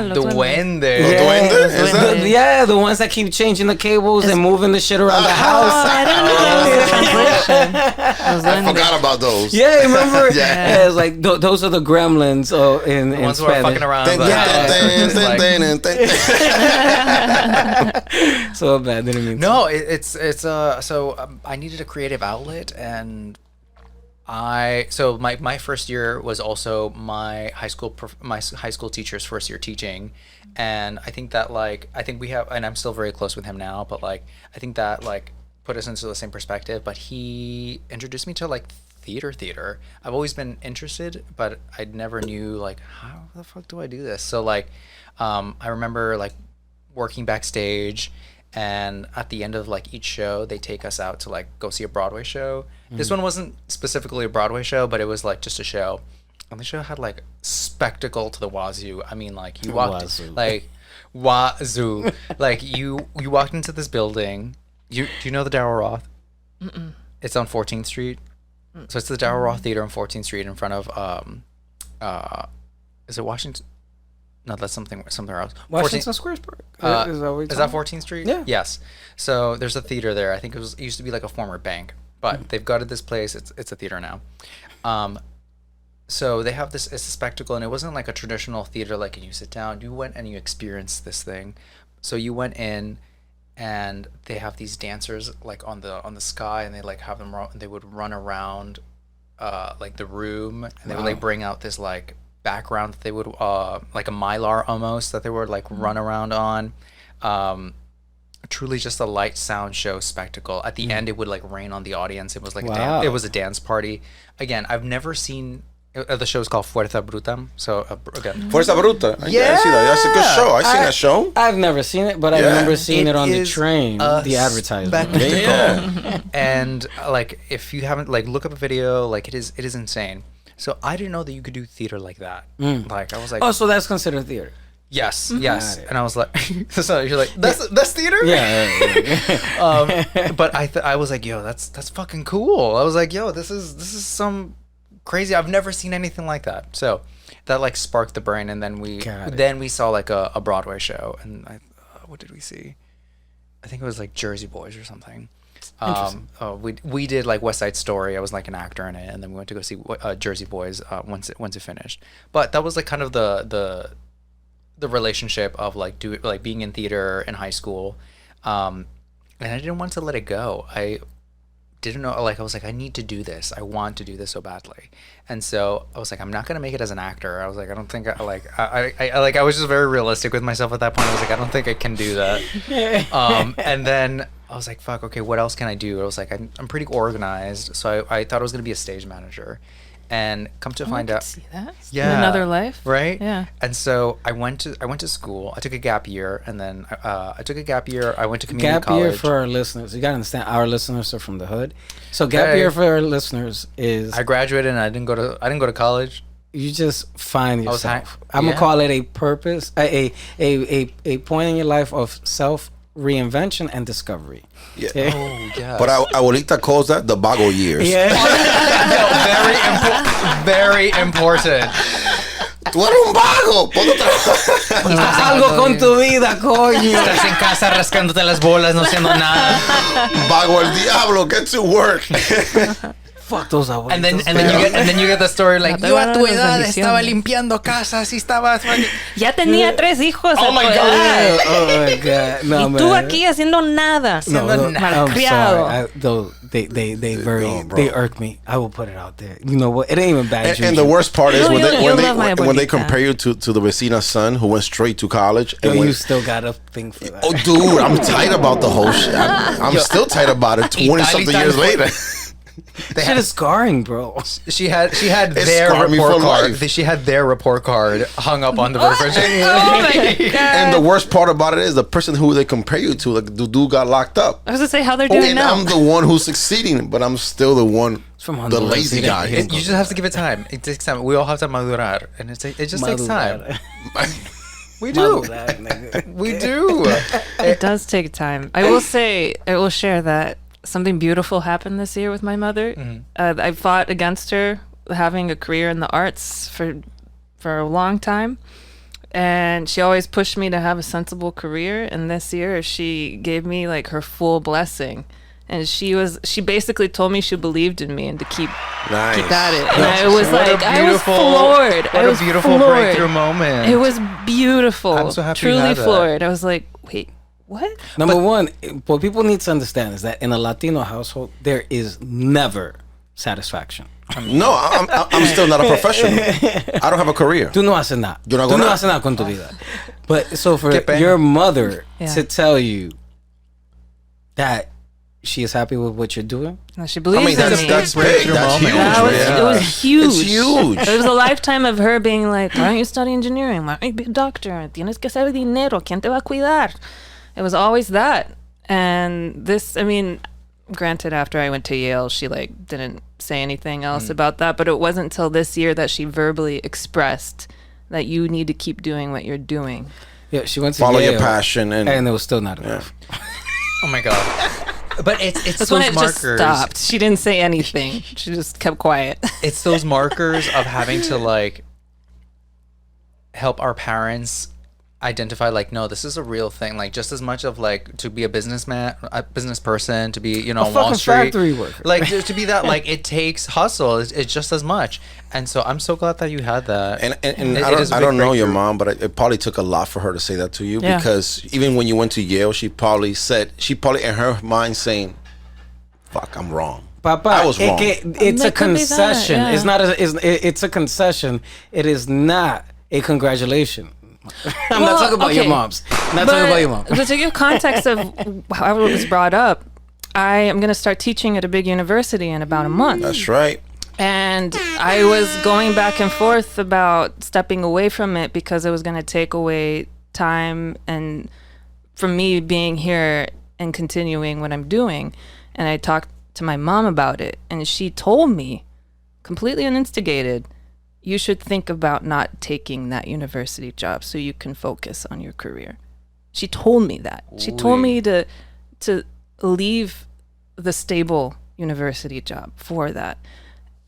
Duende. los duende. Duende? Is that? Yeah, the ones that keep changing the cables and moving the shit around the Oh, house. I didn't know that was the translation. Los I duendes. forgot about those. Yeah, remember? Yeah. It's like those are the gremlins in The ones who Spanish. are fucking around. Dun, but- dun, dun, Like- dun, dun, dun, dun. So bad, didn't mean to. No, it's I needed a creative outlet, and my first year was also my high school teacher's first year teaching, and I think we have, and I'm still very close with him now, but like I think that like put us into the same perspective. But he introduced me to like theater. I've always been interested, but I never knew like how the fuck do I do this. So like I remember like working backstage, and at the end of like each show they take us out to like go see a Broadway show. This one wasn't specifically a Broadway show, but it was like just a show, and the show had like spectacle to the wazoo. I mean, like you walked Wazoo. like wazoo like you walked into this building. Do you know the Dower Roth? Mm-mm. It's on 14th Street. So it's the Dower Roth Theater on 14th Street in front of is it Washington? No, that's something else. Washington Square Park. Is that 14th Street? Yeah. Yes. So there's a theater there. I think it used to be like a former bank, but they've gutted this place. It's a theater now. So they have it's a spectacle, and it wasn't like a traditional theater like you sit down. You went and you experienced this thing. So you went in, and they have these dancers like on the sky, and they like have them they would run around like the room, and they would like bring out this like background that they would like a mylar almost that they would like run around on. Truly just a light sound show spectacle. At the end it would like rain on the audience. It was like Wow. it was a dance party. Again, I've never seen the show is called Fuerza Bruta. So again, Fuerza Bruta. Yeah. I see that. That's a good show. I seen that show. I've never seen it, but I Yeah. remember seeing it on the is train, a the advertisement. spectacle. Yeah. And like if you haven't like look up a video, like it is insane. So I didn't know that you could do theater like that. Like I was like, Oh, so that's considered theater. yes. Got it. And I was like, so you're like, that's theater? Yeah. But I was like, yo, that's fucking cool. I was like, yo, this is some crazy. I've never seen anything like that. So that like sparked the brain, and then Got it. we saw like a Broadway show, and what did we see? I think it was like Jersey Boys or something. We did like West Side Story. I was like an actor in it, and then we went to go see Jersey Boys once it finished. But that was like kind of the relationship of like being in theater in high school, and I didn't want to let it go. I didn't know, like I was like, I need to do this. I want to do this so badly, and so I was like, I'm not gonna make it as an actor. I was like, I don't think I was just very realistic with myself at that point. I was like, I don't think I can do that. And then I was like, fuck, okay, what else can I do? I was like, I'm pretty organized, so I thought I was gonna be a stage manager, and come to find out, See that? Yeah. In another life. right? Yeah. And so I went to school. I took a gap year, and then I took a gap year. I went to community Gap college. year for our listeners. You gotta understand, our listeners are from the hood. So gap Hey. year for our listeners is I graduated, and I didn't go to college. you just find was yourself. high- I'm yeah. gonna call it a purpose, a point in your life of self reinvention and discovery. Yeah. Oh yeah. But Abuelita calls that the vago years. Yeah. very important. Tú eres un vago. Ponte a trabajar. Algo con tu vida, coño. Estás en casa rascándote las bolas, no haciendo nada. Vago el diablo. Get to work. Fuck those abuelitos. And then you get the story like, No te yo van a a tu dar las edad estaba bendiciones. limpiando casas y estaba... Ya tenía 3 hijos. Oh my a tu God. edad. Oh my god. No, Y tú man. aquí haciendo nada. No, I'm malcriado. sorry. They irk me. I will put it out there. You know what? It ain't even bad. And the worst part is You'll love my when they abuelita. compare you to the vecina's son who went straight to college. Yo, And when, you still got a thing for that. oh, dude, I'm tight about the whole shit. I'm still tight about it 20 something years later. That shit is scarring, bro. She had It their scarred me report for card. life. She had their report card hung up on the refrigerator. Oh my God. And the worst part about it is the person who they compare you to, like the dude got locked up. I was gonna say how they're doing And now. I'm the one who's succeeding, but I'm still the one, from the Honduras. lazy He didn't- guy. he didn't You just have to give it time. It takes time. We all have to madurar, and it just takes time. We do. We do. It does take time. I will share that something beautiful happened this year with my mother. I fought against her having a career in the arts for a long time, and she always pushed me to have a sensible career. And this year, she gave me like her full blessing, and she basically told me she believed in me and to keep at it. And I was like, I was floored. What a beautiful breakthrough moment. It was beautiful. I'm so happy you Truly had that. floored. I was like, wait, what? Number one, what people need to understand is that in a Latino household, there is never satisfaction. No, I'm still not a professional. I don't have a career. Tú no haces nada. Yo no hago Tú no nada. haces nada con tu vida. But so for Qué pena. your mother Yeah. to tell you that she is happy with what you're doing, No, she I believes mean, in that's me. big. breakthrough That's moment. huge. That was, man. It was huge. It's huge. It was a lifetime of her being like, why don't you study engineering? Why don't you be a doctor? Tienes que hacer dinero. ¿Quién te va a cuidar? It was always that. And this, I mean, granted, after I went to Yale, she like didn't say anything else about that. But it wasn't until this year that she verbally expressed that you need to keep doing what you're doing. yeah, she went to Follow Yale, your passion and it was still not enough. Oh my god. But it's That's when those it markers. just stopped. She didn't say anything. She just kept quiet. It's those markers of having to like help our parents identify like, no, this is a real thing. Like just as much of like to be a businessman, a business person, to be, you know, A on Wall fucking Street, factory worker. like to be that, like it takes hustle. It's just as much. And so I'm so glad that you had that. And It I is a don't, I big don't know your breakthrough. mom, but it probably took a lot for her to say that to you Yeah. because even when you went to Yale, she probably in her mind saying, "Fuck, I'm wrong." Papa, I was wrong. It's That a could be that, concession. yeah. It's not. It's a concession. It is not a congratulation. I'm not talking about your moms. I'm not talking about your mom. But to give context of how it was brought up, I am going to start teaching at a big university in about a month. That's right. And I was going back and forth about stepping away from it because it was going to take away time and from me being here and continuing what I'm doing. And I talked to my mom about it, and she told me, completely uninstigated, you should think about not taking that university job so you can focus on your career. She told me that. She told me to leave the stable university job for that.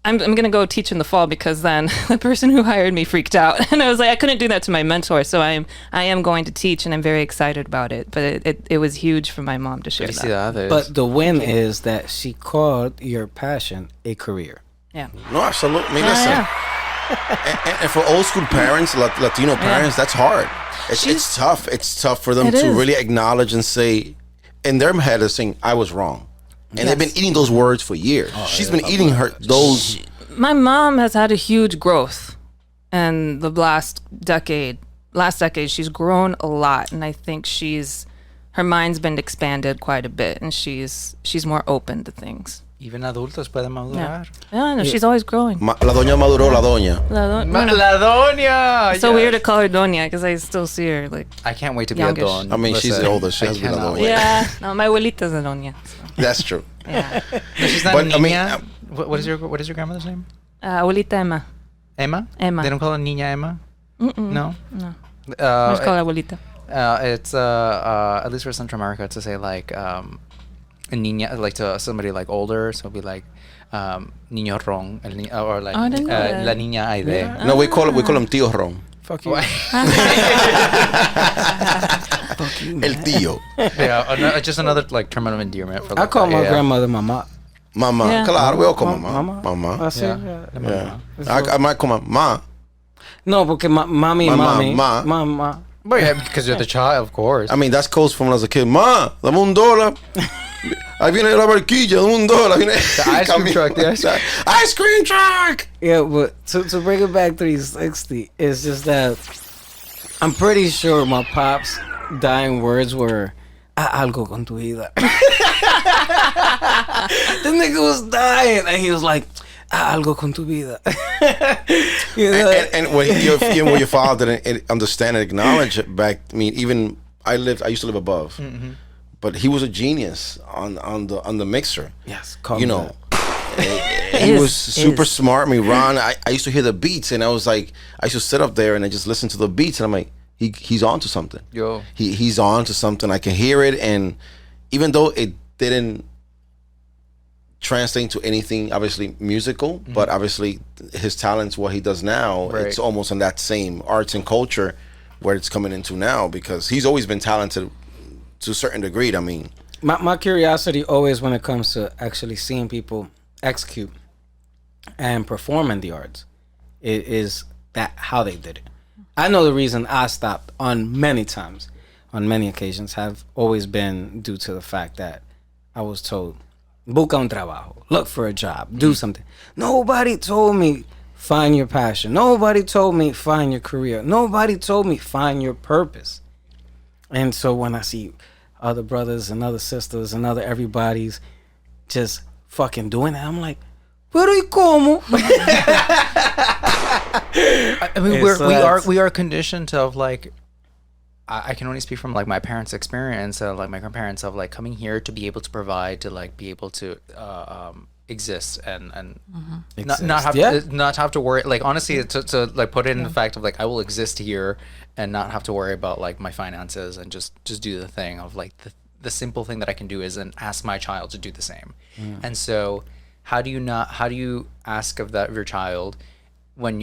I'm going to go teach in the fall because then the person who hired me freaked out. And I was like, I couldn't do that to my mentor. So I am going to teach, and I'm very excited about it. But it was huge for my mom to share that. But the win is that she called your passion a career. Yeah. No, absolutely. I mean, Yeah, listen. yeah. And for old school parents, Latino parents, that's hard. It's tough. It's tough for them It to is. really acknowledge and say, in their head, they're saying, "I was wrong." And they've been eating those words for years. She's been eating those. My mom has had a huge growth in the last decade. She's grown a lot, and I think her mind's been expanded quite a bit, and she's more open to things. Even adultos pueden madurar. Yeah, no, she's always growing. La doña maduró, la doña. La doña. So weird to call her doña because I still see her like. I can't wait to be Youngish. a don. I mean, she's the oldest. She I has been a cannot doña. wait. Yeah, no, my abuelita's a doña. So, That's true. yeah, No, she's not But, a I mean, niña. What is your grandmother's name? abuelita Emma. Emma. Emma. They don't call her Niña Emma. No. No. I just call her abuelita. It's at least for Central America to say like a niña, like to somebody like older, so it'll be like niño ron, or like Oh, I didn't know that. la niña Aide. No, we call him tío Ron. Fuck you. El tío. Yeah, just another like term of endearment for. I like, call my yeah. grandmother mama. Mamá. Yeah. Claro, veo como Mamá. mamá. Así, Yeah. yeah. Yeah. I might call ma. No, porque mami, Mamá, mami, ma. mamá. But yeah, because you're the child, of course. I mean, that's codes from when I was a kid. Ma, dame $1. Ahí viene la barquilla, dame $1. Viene The ice cream truck, the ice cream truck. Yeah, but to bring it back 360, it's just that I'm pretty sure my pop's dying words were algo con tu vida. The nigga was dying, and he was like, algo con tu vida. You know? And what your father didn't understand and acknowledge it back. I mean, even I used to live above, but he was a genius on the mixer. Yes, You know, he was super smart. I mean, Ron, I used to hear the beats, and I was like, I used to sit up there and I just listen to the beats, and I'm like, he's on to something. Yo. He's on to something. I can hear it, and even though it didn't translate to anything obviously musical, but obviously his talent's what he does now. Right. It's almost in that same arts and culture where it's coming into now, because he's always been talented to a certain degree. I mean, my curiosity always when it comes to actually seeing people execute and perform in the arts is that how they did it. I know the reason I stopped on many occasions have always been due to the fact that I was told, busca un trabajo, look for a job, do something. Nobody told me find your passion. Nobody told me find your career. Nobody told me find your purpose. And so when I see other brothers and other sisters and other everybody's just fucking doing that, I'm like, pero y cómo? I mean, we are conditioned to like. I can only speak from like my parents' experience, like my grandparents, of like coming here to be able to provide, to like be able to exist and not have to worry. Like honestly, to like put it in the fact of like I will exist here and not have to worry about like my finances and just do the thing of like the simple thing that I can do is and ask my child to do the same. And so how do you ask of your child when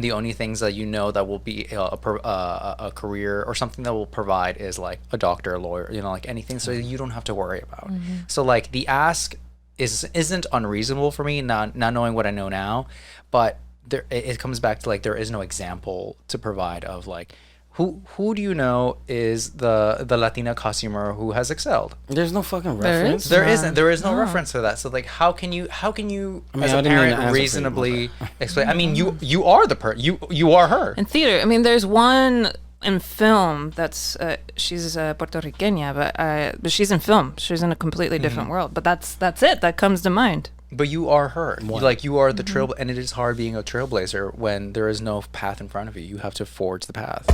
the only things that you know that will be a career or something that will provide is like a doctor, a lawyer, you know, like anything, so you don't have to worry about. So like the ask isn't unreasonable for me, not knowing what I know now, but it comes back to like there is no example to provide of like who do you know is the Latina costumer who has excelled? There's no fucking reference. There is no reference for that. So like how can you as a parent reasonably explain? I mean you are you are her. In theater, I mean there's one in film that's she's Puerto Rican, but she's in film. She's in a completely different world. But that's it. That comes to mind. But you are her. You are the trail, and it is hard being a trailblazer when there is no path in front of you. You have to forge the path.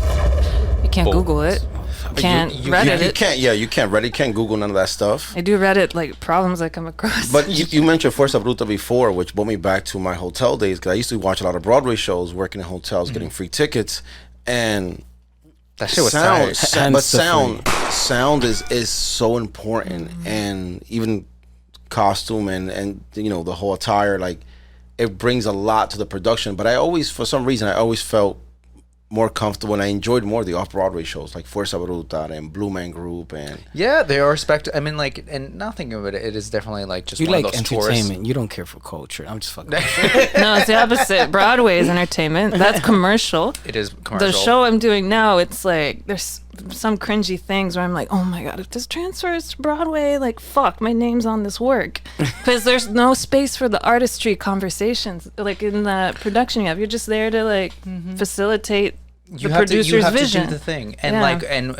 You can't Google it. You can't Reddit it. You can't. Yeah, you can't Reddit. You can't Google none of that stuff. I do Reddit like problems I come across. But you mentioned Fuerza Bruta before, which brought me back to my hotel days, because I used to watch a lot of Broadway shows, working in hotels, getting free tickets, and that shit was sound is so important, and even costume and you know the whole attire, like it brings a lot to the production. But for some reason I always felt more comfortable and I enjoyed more the off-Broadway shows like Fuerza Bruta and Blue Man Group. And yeah, they are I mean, like, and nothing of it is definitely like just you one like of those entertainment tourists. You don't care for culture. I'm just fucking No, it's the opposite. Broadway is entertainment. That's commercial. It is commercial. The show I'm doing now, it's like there's some cringy things where I'm like, oh my god, if this transfers to Broadway, like fuck, my name's on this work, because there's no space for the artistry conversations like in the production you have. You're just there to like facilitate the producer's vision. To do the thing, and like, and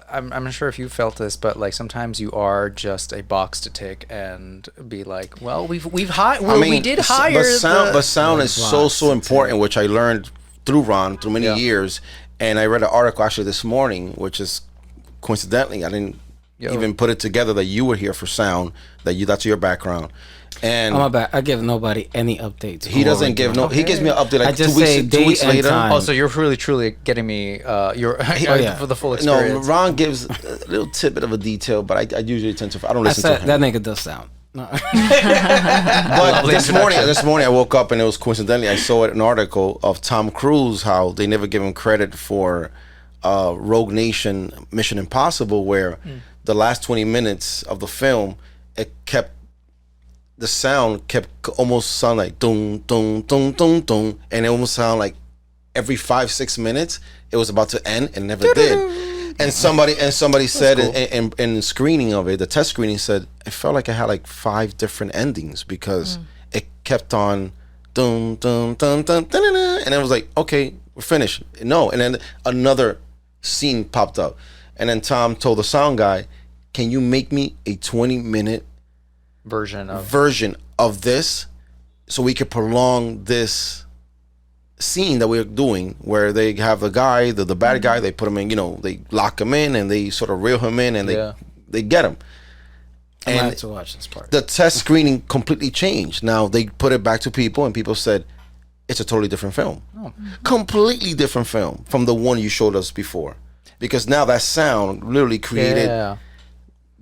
I'm not sure if you felt this, but like sometimes you are just a box to tick and be like, well, we did hire. But sound is so important, which I learned through Ron through many years. And I read an article actually this morning, which is coincidentally, I didn't even put it together that you were here for sound, that's your background. And my bad. I give nobody any updates. He doesn't give he gives me an update like 2 weeks later. Time. Oh, so you're really truly getting me for the full experience. No, Ron gives a little tidbit of a detail, but I usually tend to I don't listen to him. That nigga does sound. No. But this morning I woke up and it was coincidentally I saw an article of Tom Cruise, how they never give him credit for Rogue Nation Mission Impossible, where the last 20 minutes of the film the sound kept almost sound like dum dum dum dum dum, and it almost sound like every 5-6 minutes it was about to end and never did. And somebody said cool. in the screening of it, the test screening said it felt like it had like 5 different endings because it kept on dum dum dum dum, and it was like, okay, we're finished. No, and then another scene popped up, and then Tom told the sound guy, can you make me a 20-minute version of this so we could prolong this scene that we're doing, where they have the guy, the bad guy, they put him in, they lock him in and they sort of reel him in and they get him. And I have to watch this part. The test screening completely changed. Now they put it back to people, and people said it's a totally different film. Completely different film from the one you showed us before, because now that sound literally created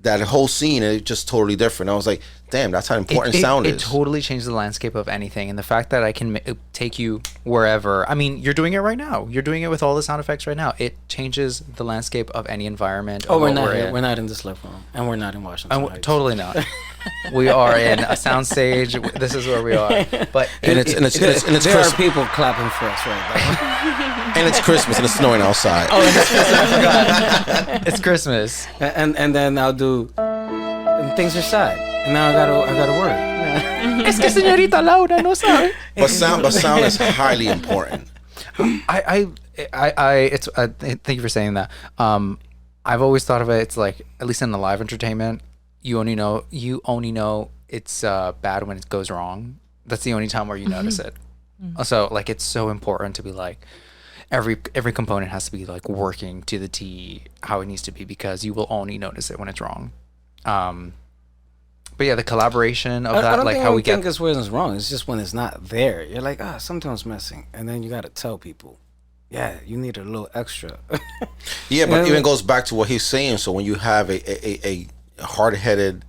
that whole scene, and it's just totally different. I was like, damn, that's how important sound is. It totally changed the landscape of anything, and the fact that I can take you wherever. I mean, you're doing it right now. You're doing it with all the sound effects right now. It changes the landscape of any environment. Oh, we're not here. We're not in this living room, and we're not in Washington Heights. Totally not. We are in a sound stage. This is where we are. But there are people clapping for us right now. And it's Christmas and it's snowing outside. Oh, it's Christmas. I forgot. It's Christmas. And then I'll do and things are sad. And now I gotta work. Es que señorita Laura no sabe. But sound is highly important. Thank you for saying that. I've always thought of it. It's like, at least in the live entertainment, you only know it's bad when it goes wrong. That's the only time where you notice it. So like, it's so important to be like, every component has to be like working to the T how it needs to be, because you will only notice it when it's wrong. But yeah, the collaboration of that, like how we get. I don't think it's when it's wrong. It's just when it's not there. You're like, sometimes missing, and then you got to tell people, yeah, you need a little extra. Yeah, but it even goes back to what he's saying. So when you have a hard-headed,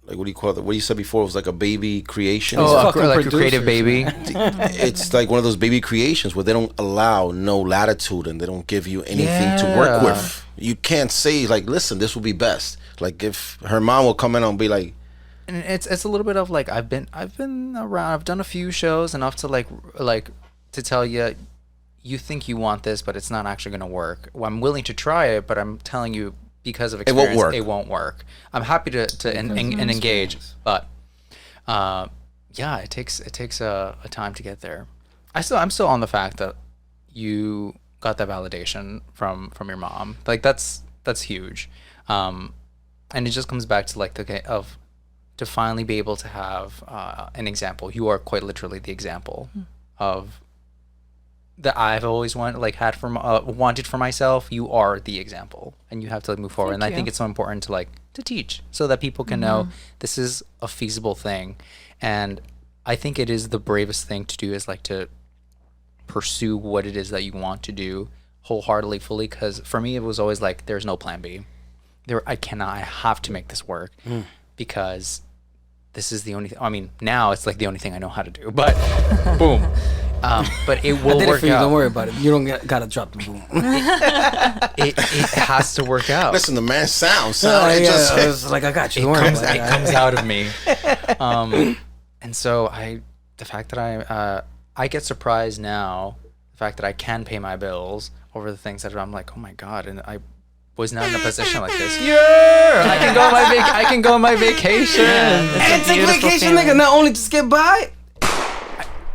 like, what do you call it? What you said before, it was like a baby creation. Oh, like a creative baby. It's like one of those baby creations where they don't allow no latitude and they don't give you anything to work with. You can't say like, listen, this will be best. Like if her mom will come in and be like, and it's a little bit of like, I've been around. I've done a few shows enough to like to tell you, you think you want this, but it's not actually going to work. Well, I'm willing to try it, but I'm telling you, because of experience, it won't work. I'm happy to engage, but it takes a time to get there. I'm still on the fact that you got that validation from your mom. Like that's huge, and it just comes back to like to finally be able to have an example. You are quite literally the example of that I've always wanted for myself. You are the example, and you have to move forward. I think it's so important to teach, so that people can know this is a feasible thing. And I think it is the bravest thing to do, is like to pursue what it is that you want to do wholeheartedly, fully. Because for me, it was always like, there's no plan B. I have to make this work, because this is the only thing. I mean, now it's like the only thing I know how to do, but boom. But it will work out. Don't worry about it. You don't gotta drop the boom. It has to work out. Listen, the man sounds. It's like, I got you. It comes out of me. And so the fact that I get surprised now, the fact that I can pay my bills over the things that I'm like, oh my God, and I was not in a position like this. Yeah, I can go on my vacation. And take vacation, nigga. Not only just get by.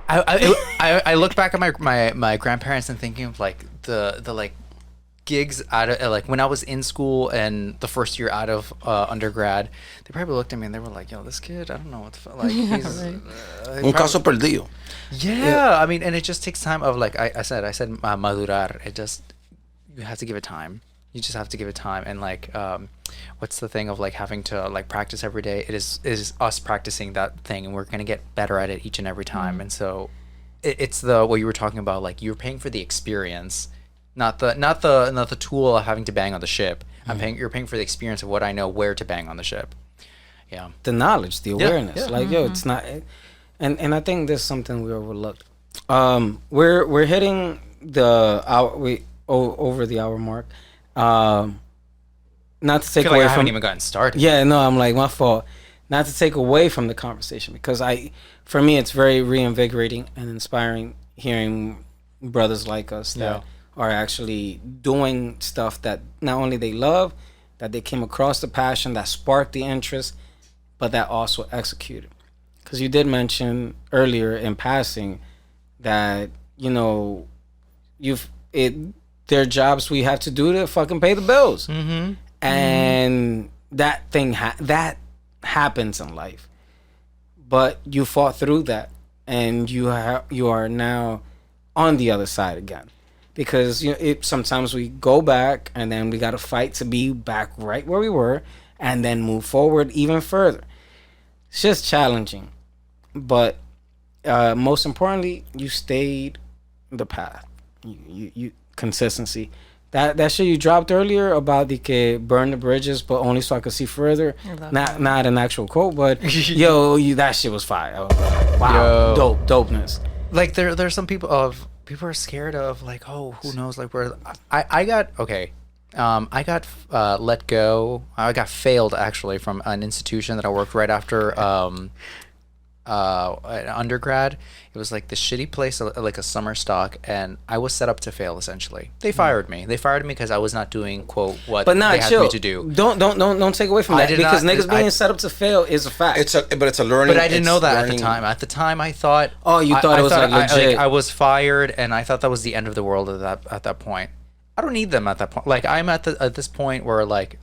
I look back at my grandparents and thinking of like the like gigs out of like when I was in school and the first year out of undergrad. They probably looked at me and they were like, "Yo, this kid, I don't know what the like he's un caso perdido." Yeah, I mean, and it just takes time of like I said madurar. It just, you have to give it time. You just have to give it time. And like what's the thing of like having to like practice every day? It is us practicing that thing, and we're gonna get better at it each and every time. And so it's what you were talking about, like you're paying for the experience, not the tool of having to bang on the ship. You're paying for the experience of what I know where to bang on the ship. Yeah, the knowledge, the awareness. Like it's not, and I think there's something we overlooked. We're hitting the hour, over the hour mark. Not to take away I from. haven't even gotten started. Yeah, no, I'm like, my fault. not to take away from the conversation, because for me, it's very reinvigorating and inspiring hearing brothers like us that are actually doing stuff that not only they love, that they came across the passion, that sparked the interest, but that also executed. Because you did mention earlier in passing that, you know, there are jobs we have to do to fucking pay the bills. Mm-hmm. And that thing, that happens in life. But you fought through that, and you are now on the other side again. Because sometimes we go back, and then we got to fight to be back right where we were, and then move forward even further. It's just challenging. But most importantly, you stayed the path. You consistency. That shit you dropped earlier about the que burn the bridges, but only so I could see further. Not an actual quote, but that shit was fire. I was like, wow, dopeness. Like there's some people are scared of like, oh, who knows, like where I got let go. I got failed actually from an institution that I worked right after an undergrad. It was like this shitty place, like a summer stock, and I was set up to fail essentially. They fired me. They fired me because I was not doing quote what they had me to do. Don't take away from that, because niggas being set up to fail is a fact. It's a learning. But I didn't know that at the time. At the time, I thought. Oh, you thought it was like legit. I was fired, and I thought that was the end of the world at that point. I don't need them at that point. Like I'm at this point where like.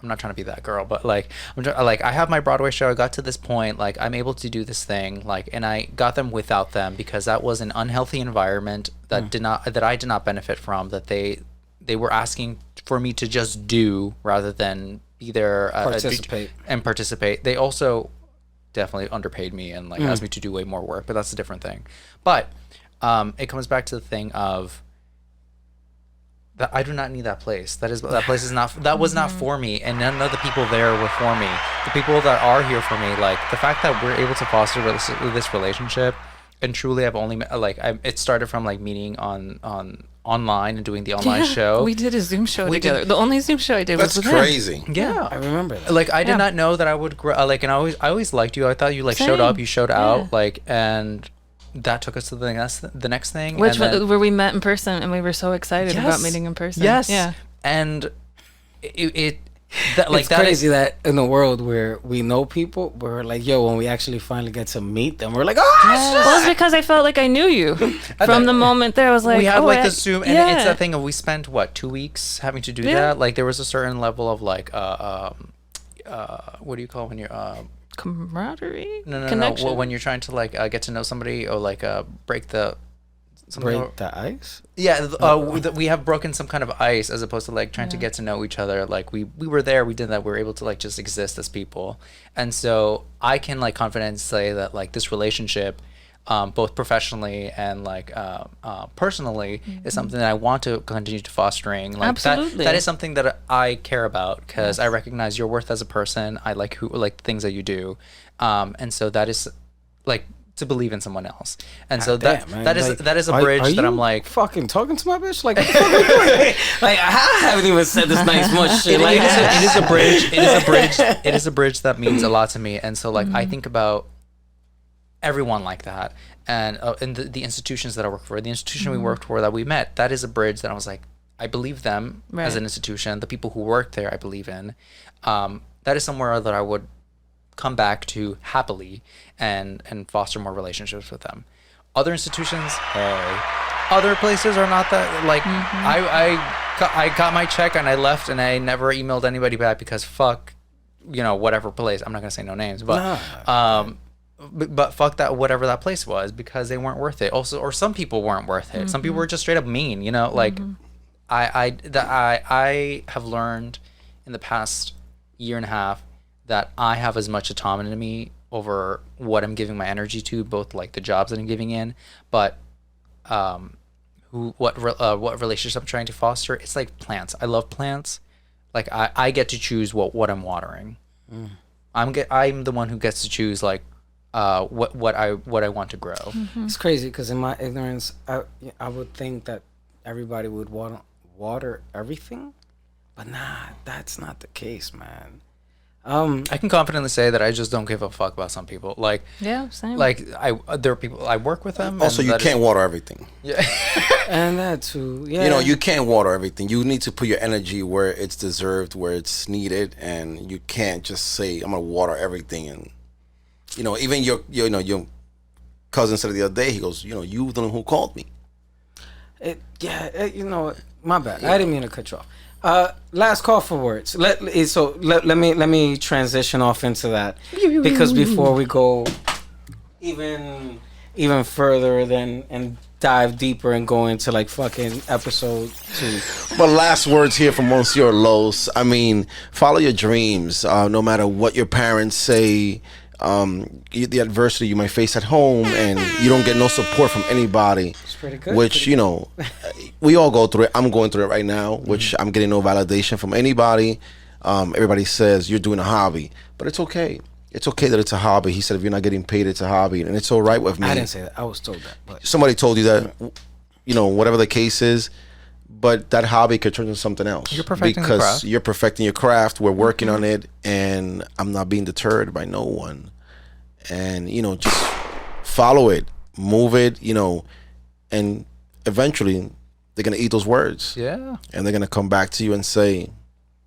I'm not trying to be that girl, but like I have my Broadway show. I got to this point, like I'm able to do this thing, like, and I got them without them because that was an unhealthy environment that I did not benefit from. That they were asking for me to just do rather than be there and participate. They also definitely underpaid me and like asked me to do way more work, but that's a different thing. But it comes back to the thing of. That I do not need that place. That place is not. That was not for me, and none of the people there were for me. The people that are here for me, like the fact that we're able to foster this relationship, and truly, I've only met, like it started from like meeting on online and doing the online show. We did a Zoom show together. The only Zoom show I did was with him. That's crazy. Yeah, I remember that. Like I did not know that I would grow. Like, and I always liked you. I thought you like showed up, you showed out, like and. That took us to the next thing, where we met in person, and we were so excited about meeting in person. Yes, yeah, and it's crazy that in a world where we know people, we're like, yo, when we actually finally get to meet them, we're like, oh, shit. Well, it's because I felt like I knew you from the moment there. I was like, we had like the Zoom, and it's that thing of we spent 2 weeks having to do that. Like there was a certain level of like, what do you call when you're camaraderie? No. Well, when you're trying to like get to know somebody or like break the ice. Yeah, we have broken some kind of ice as opposed to like trying to get to know each other. Like we were there, we did that. We were able to like just exist as people, and so I can like confidently say that like this relationship. Both professionally and like personally is something that I want to continue to fostering. Like absolutely. That is something that I care about because I recognize your worth as a person. I like the things that you do, and so that is like to believe in someone else. And so that is a bridge that I'm like fucking talking to my bitch. Like what the fuck are we doing? Like I haven't even said this nice much shit. Like it is a bridge. It is a bridge. It is a bridge that means a lot to me. And so like I think about. Everyone like that, and the institutions that I work for, the institution we worked for that we met, that is a bridge that I was like, I believe them as an institution. The people who work there, I believe in. That is somewhere that I would come back to happily and foster more relationships with them. Other institutions, other places are not that. Like I got my check and I left, and I never emailed anybody back because fuck, whatever place. I'm not gonna say no names, but But fuck that, whatever that place was, because they weren't worth it. Also, or some people weren't worth it. Some people were just straight up mean. Like I have learned in the past year and a half that I have as much autonomy over what I'm giving my energy to, both like the jobs that I'm giving in, but what relationships I'm trying to foster. It's like plants. I love plants. Like I get to choose what I'm watering. I'm the one who gets to choose like. What I want to grow. It's crazy because in my ignorance, I would think that everybody would water everything, but nah, that's not the case, man. I can confidently say that I just don't give a fuck about some people. Like, Yeah, same. there are people I work with them. Also, and you that can't water everything. Yeah. And that too. Yeah. You know, you can't water everything. You need to put your energy where it's deserved, where it's needed, and you can't just say, "I'm gonna water everything." And you know, even your cousin said the other day, he goes, "You know, you the one who called me." You know what? My bad. I didn't mean to cut you off. Last call for words. Let me transition off into that because before we go even further and dive deeper and go into like fucking episode 2. But last words here from Monsieur Los. I mean, follow your dreams. No matter what your parents say, the adversity you might face at home, and you don't get no support from anybody. It's pretty good. Which, you know, we all go through it. I'm going through it right now, which I'm getting no validation from anybody. Everybody says you're doing a hobby, but it's okay. It's okay that it's a hobby. He said if you're not getting paid, it's a hobby, and it's all right with me. I didn't say that. I was told that. But Somebody told you that, you know, whatever the case is, but that hobby could turn into something else. You're perfecting the because craft. you're perfecting your craft. We're working on it, and I'm not being deterred by no one. And, you know, just follow it, move it, you know, and eventually they're going to eat those words. Yeah. And they're going to come back to you and say,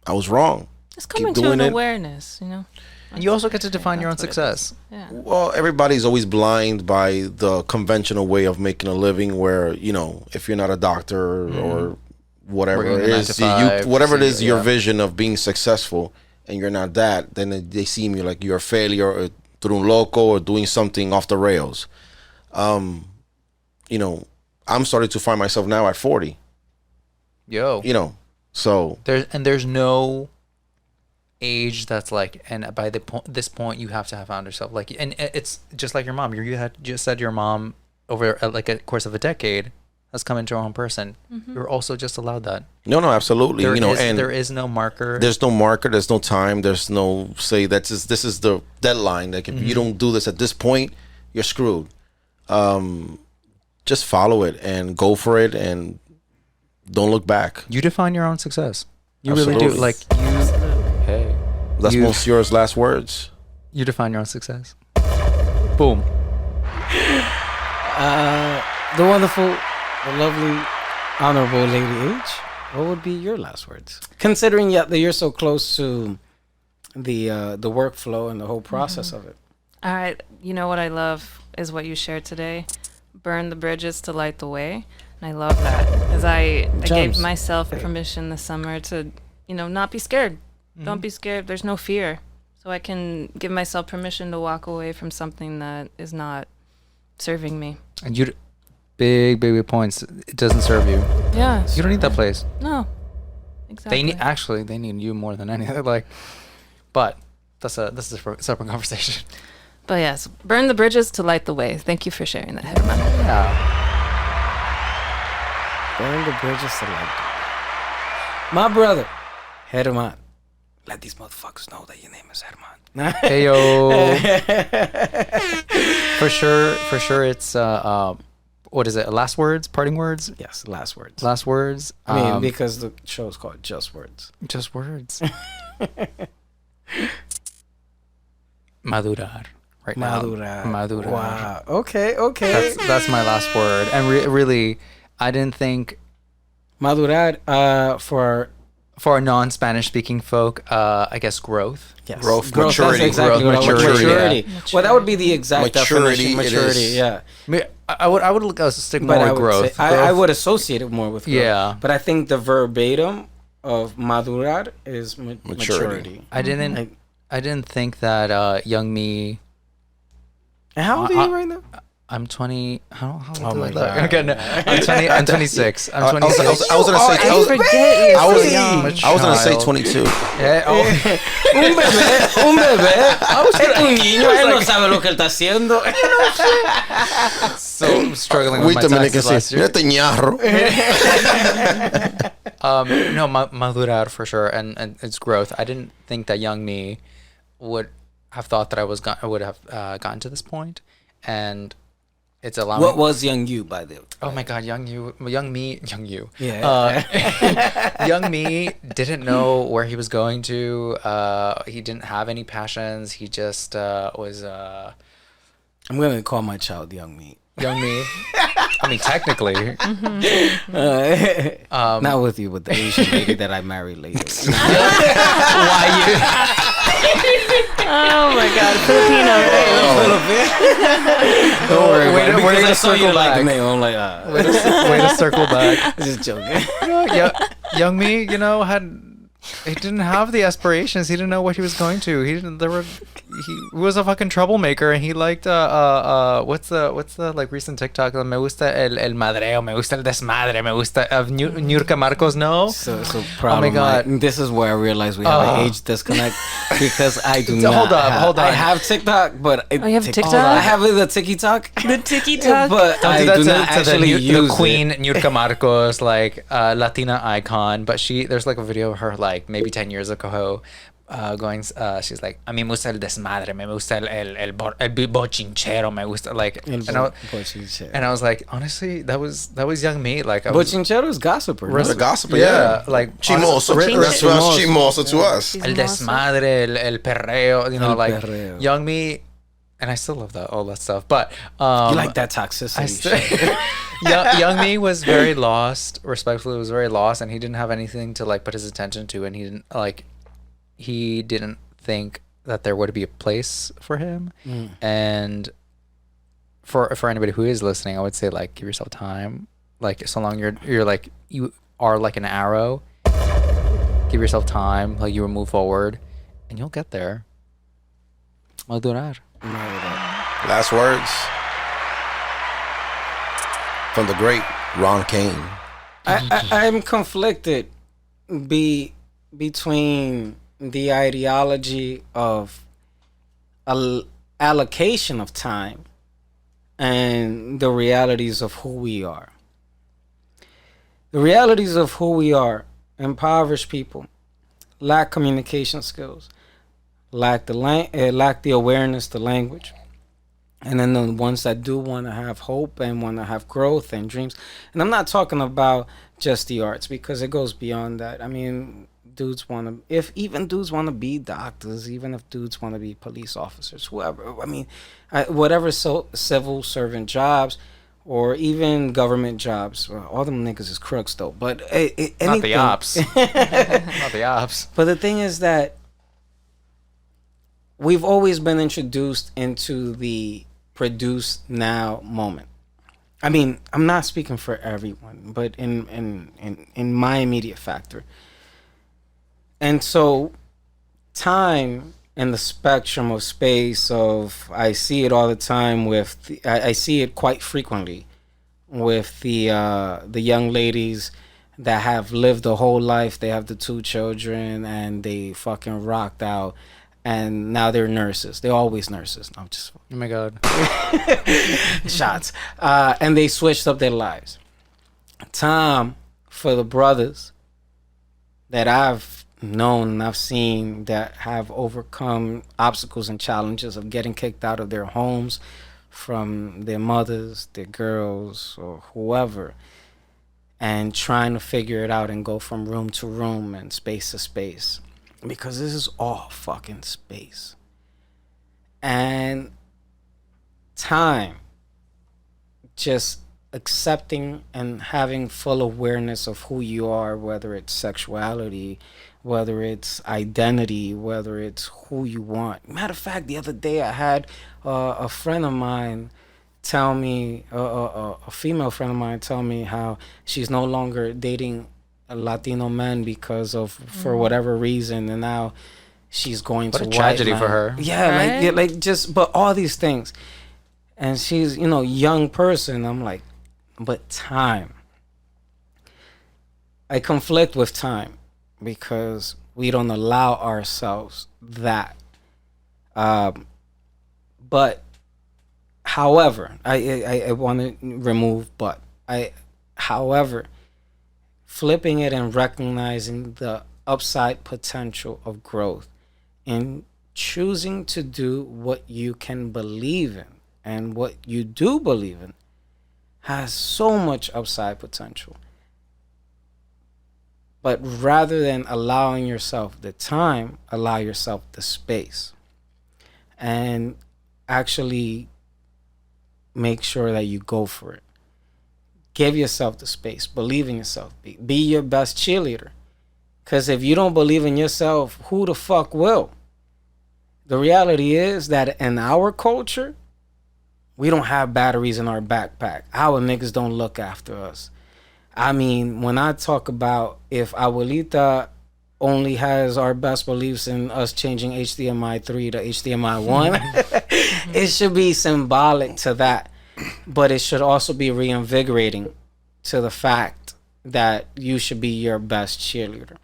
I was wrong. It's coming to an awareness, you know. And you also get to define your own That's what it is. success. Yeah. Well, everybody's always blind by the conventional way of making a living where, you know, if you're not a doctor or whatever Working it a 9 is, to 5, whatever it is, your yeah. vision of being successful, and you're not that, then they see you like you're a failure or through loco or doing something off the rails. You know, I'm starting to find myself now at 40. Yo. You know, so There's no age that's like, and by this point you have to have found yourself, like, and it's just like your mom. You had just said your mom over like a course of a decade has come into her own person. You're also just allowed that. no, absolutely. There you know, is, and there is no marker. there's no marker, there's no time, there's no say this is the deadline. Like if you don't do this at this point, you're screwed. Just follow it and go for it and don't look back. You define your own success. You Absolutely. really do. Like, hey, That's you- Monsieur's last words. you define your own success. Boom. the wonderful, the lovely, honorable Lady H, what would be your last words? Considering that you're so close to the workflow and the whole process of it. All right. You know what I love is what you shared today. Burn the bridges to light the way. And I love that because I gave Gems. myself permission this summer to, you know, not be scared. Don't be scared. There's no fear. So I can give myself permission to walk away from something that is not serving me. And you, big points. It doesn't serve you. Yeah. You don't need that place. No. Exactly. They need you more than anything. Like, but this is a separate conversation. But yes, burn the bridges to light the way. Thank you for sharing that, Herman. Yeah. Burn the bridges to light. My brother, Herman. Let these motherfuckers know that your name is Herman. Heyo. For sure. It's what is it? Last words, parting words, Yes, last words. last words. I mean, because the show's called Just Words. just words. Madurar. Right now. Madurar. Wow. Okay. That's my last word. And really, I didn't think Madurar for a non-Spanish speaking folk, I guess growth. yes. Growth, That's maturity. exactly Growth, what I would- maturity, maturity. yeah. Well, that would be the exact Maturity, definition. it Maturity. is. Yeah. I mean, I would look stick more But I with would growth. say, I would associate it more with growth. Yeah. But I think the verbatim of madurar is maturity. I didn't think that young me. And how old are you right now? I'm 20. How old Oh do I my look? God. Okay, no, I'm 20. I'm 26. I'm I 26. was gonna say I forget I was, young. I was gonna say Child. 22. Yeah, oh, Un bebé. Es un niño. Él no sabe lo que él está haciendo. so struggling We with my Dominicans taxes last say, year. "Mira este ñarro." No, madurar for sure, and it's growth. I didn't think that young me would have thought that I would have gotten to this point, and it's allowing. What was Young You, by the way? Oh my God, young you. Yeah. Young me didn't know where he was going to. He didn't have any passions. He just was I'm going to call my child Young Me. young me. I mean, technically, Not with you, with the Asian lady that I married later. why you? Oh my God, Filipino. A little bit. Don't worry Way about to- it. way to Because I saw you circle like the back. name. I'm like, Way to circle back. just joking. Young me, he didn't have the aspirations. He didn't know what he was going to. He was a fucking troublemaker, and he liked what's the like recent TikTok? Me gusta el madreo, me gusta el desmadre, me gusta Nurka Marcos. No, So proud Oh my of God. This is where I realize we have an age disconnect because I do So not. hold on. I have TikTok, but Oh, you have TikTok? I have the TikTok. The TikTok. But don't I do that do to, not to the, actually the use queen it. Nurka Marcos, like Latina icon. But there's like a video of her like maybe 10 years ago. She's like, a mí me gusta el desmadre, me gusta el bochinchero, me gusta like, and I was like, honestly, that was young me, like, I was, Bochinchero is gossiper. The No? gospel, yeah, like Chimoso. honest- That's for us, chimoso to us. el desmadre, el perreo, El like perreo. young me, and I still love all that stuff, but You like that toxicity? I still, young me was very lost. Respectfully, was very lost, and he didn't have anything to like put his attention to, and he didn't think that there would be a place for him. And for anybody who is listening, I would say like give yourself time. Like so long you're like you are like an arrow. Give yourself time. Like you will move forward, and you'll get there. Madurar. Last words from the great Ron Kane. I'm conflicted between the ideology of allocation of time and the realities of who we are. The realities of who we are: impoverished people, lack communication skills, lack the awareness, the language. And then the ones that do want to have hope and want to have growth and dreams. And I'm not talking about just the arts, because it goes beyond that. I mean, dudes want to be doctors, even if dudes want to be police officers, whoever. I mean, whatever civil servant jobs or even government jobs. Well, all them niggas is crooks though. But anything. Not the ops. Not the ops. But the thing is that we've always been introduced into the produce now moment. I mean, I'm not speaking for everyone, but in my immediate factor. And so time and the spectrum of space of, I see it all the time with, I see it quite frequently with the young ladies that have lived a whole life. They have the 2 children and they fucking rocked out. And now they're nurses. They're always nurses. I'm just Oh my God. shots. And they switched up their lives. Time for the brothers that I've known and I've seen that have overcome obstacles and challenges of getting kicked out of their homes from their mothers, their girls, or whoever, and trying to figure it out and go from room to room and space to space. Because this is all fucking space. And time, just accepting and having full awareness of who you are, whether it's sexuality, whether it's identity, whether it's who you want. Matter of fact, the other day I had a friend of mine tell me, a female friend of mine tell me how she's no longer dating Latino men because of for whatever reason, and now she's going What to a tragedy for her. Yeah, Right? like just but all these things, and she's young person. I'm like, but time. I conflict with time because we don't allow ourselves that. But however, I want to remove but however. Flipping it and recognizing the upside potential of growth and choosing to do what you can believe in and what you do believe in has so much upside potential. But rather than allowing yourself the time, allow yourself the space. And actually make sure that you go for it. Give yourself the space. Believe in yourself. Be your best cheerleader. Because if you don't believe in yourself, who the fuck will? The reality is that in our culture, we don't have batteries in our backpack. Our niggas don't look after us. I mean, when I talk about if Abuelita only has our best beliefs in us changing HDMI 3 to HDMI 1, it should be symbolic to that. But it should also be reinvigorating to the fact that you should be your best cheerleader.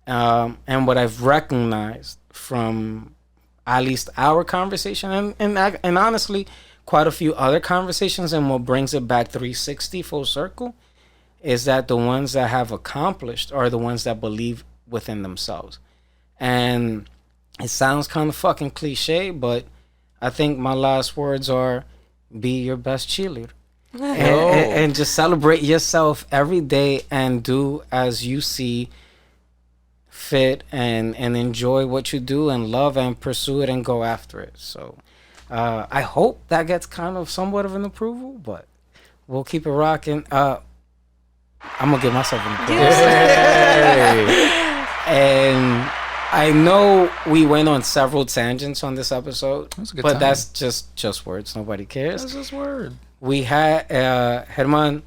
And what I've recognized from at least our conversation and honestly quite a few other conversations, and what brings it back 360 full circle, is that the ones that have accomplished are the ones that believe within themselves. And it sounds kind of fucking cliche, but I think my last words are, be your best cheerleader. And just celebrate yourself every day and do as you see fit, and enjoy what you do and love and pursue it and go after it. So I hope that gets kind of somewhat of an approval, but we'll keep it rocking. I'm gonna give myself an approval. And I know we went on several tangents on this episode, but time. That's just words. Nobody cares. That's just word. We had German.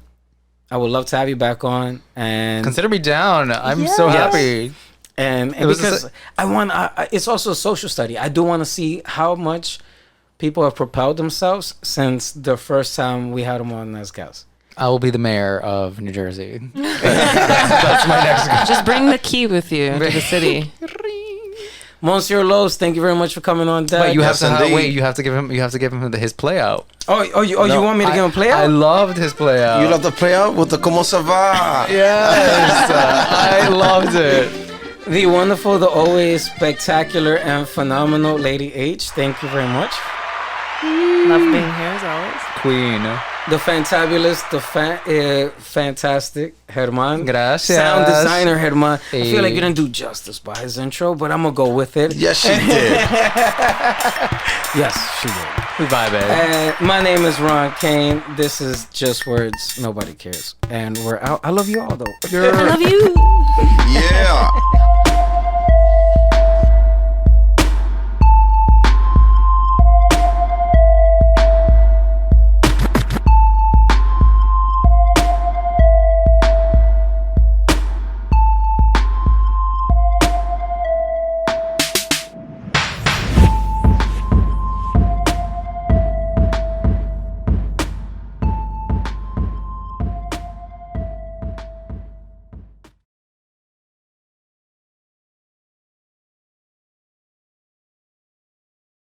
I would love to have you back on, and consider me down. I'm so happy. And because I want, it's also a social study. I do want to see how much people have propelled themselves since the first time we had them on as guests. I will be the mayor of New Jersey. That's my next goal. Just bring the key with you to the city. Monsieur Lowe's, thank you very much for coming on deck. Wait, you have to give him his play out. You want me to give him a play out? I loved his play out. You love the play out with the "Como se va?" Yes, I loved it. The wonderful, the always spectacular and phenomenal Lady H, thank you very much. Love being here as always. Queen. The fantabulous, the fantastic German. Gracias. Sound designer German. Hey. I feel like you didn't do justice by his intro, but I'm going to go with it. Yes, she did. Yes, she did. We vibe, my name is Ron Kane. This is Just Words. Nobody cares. And we're out. I love you all, though. I love you. Yeah.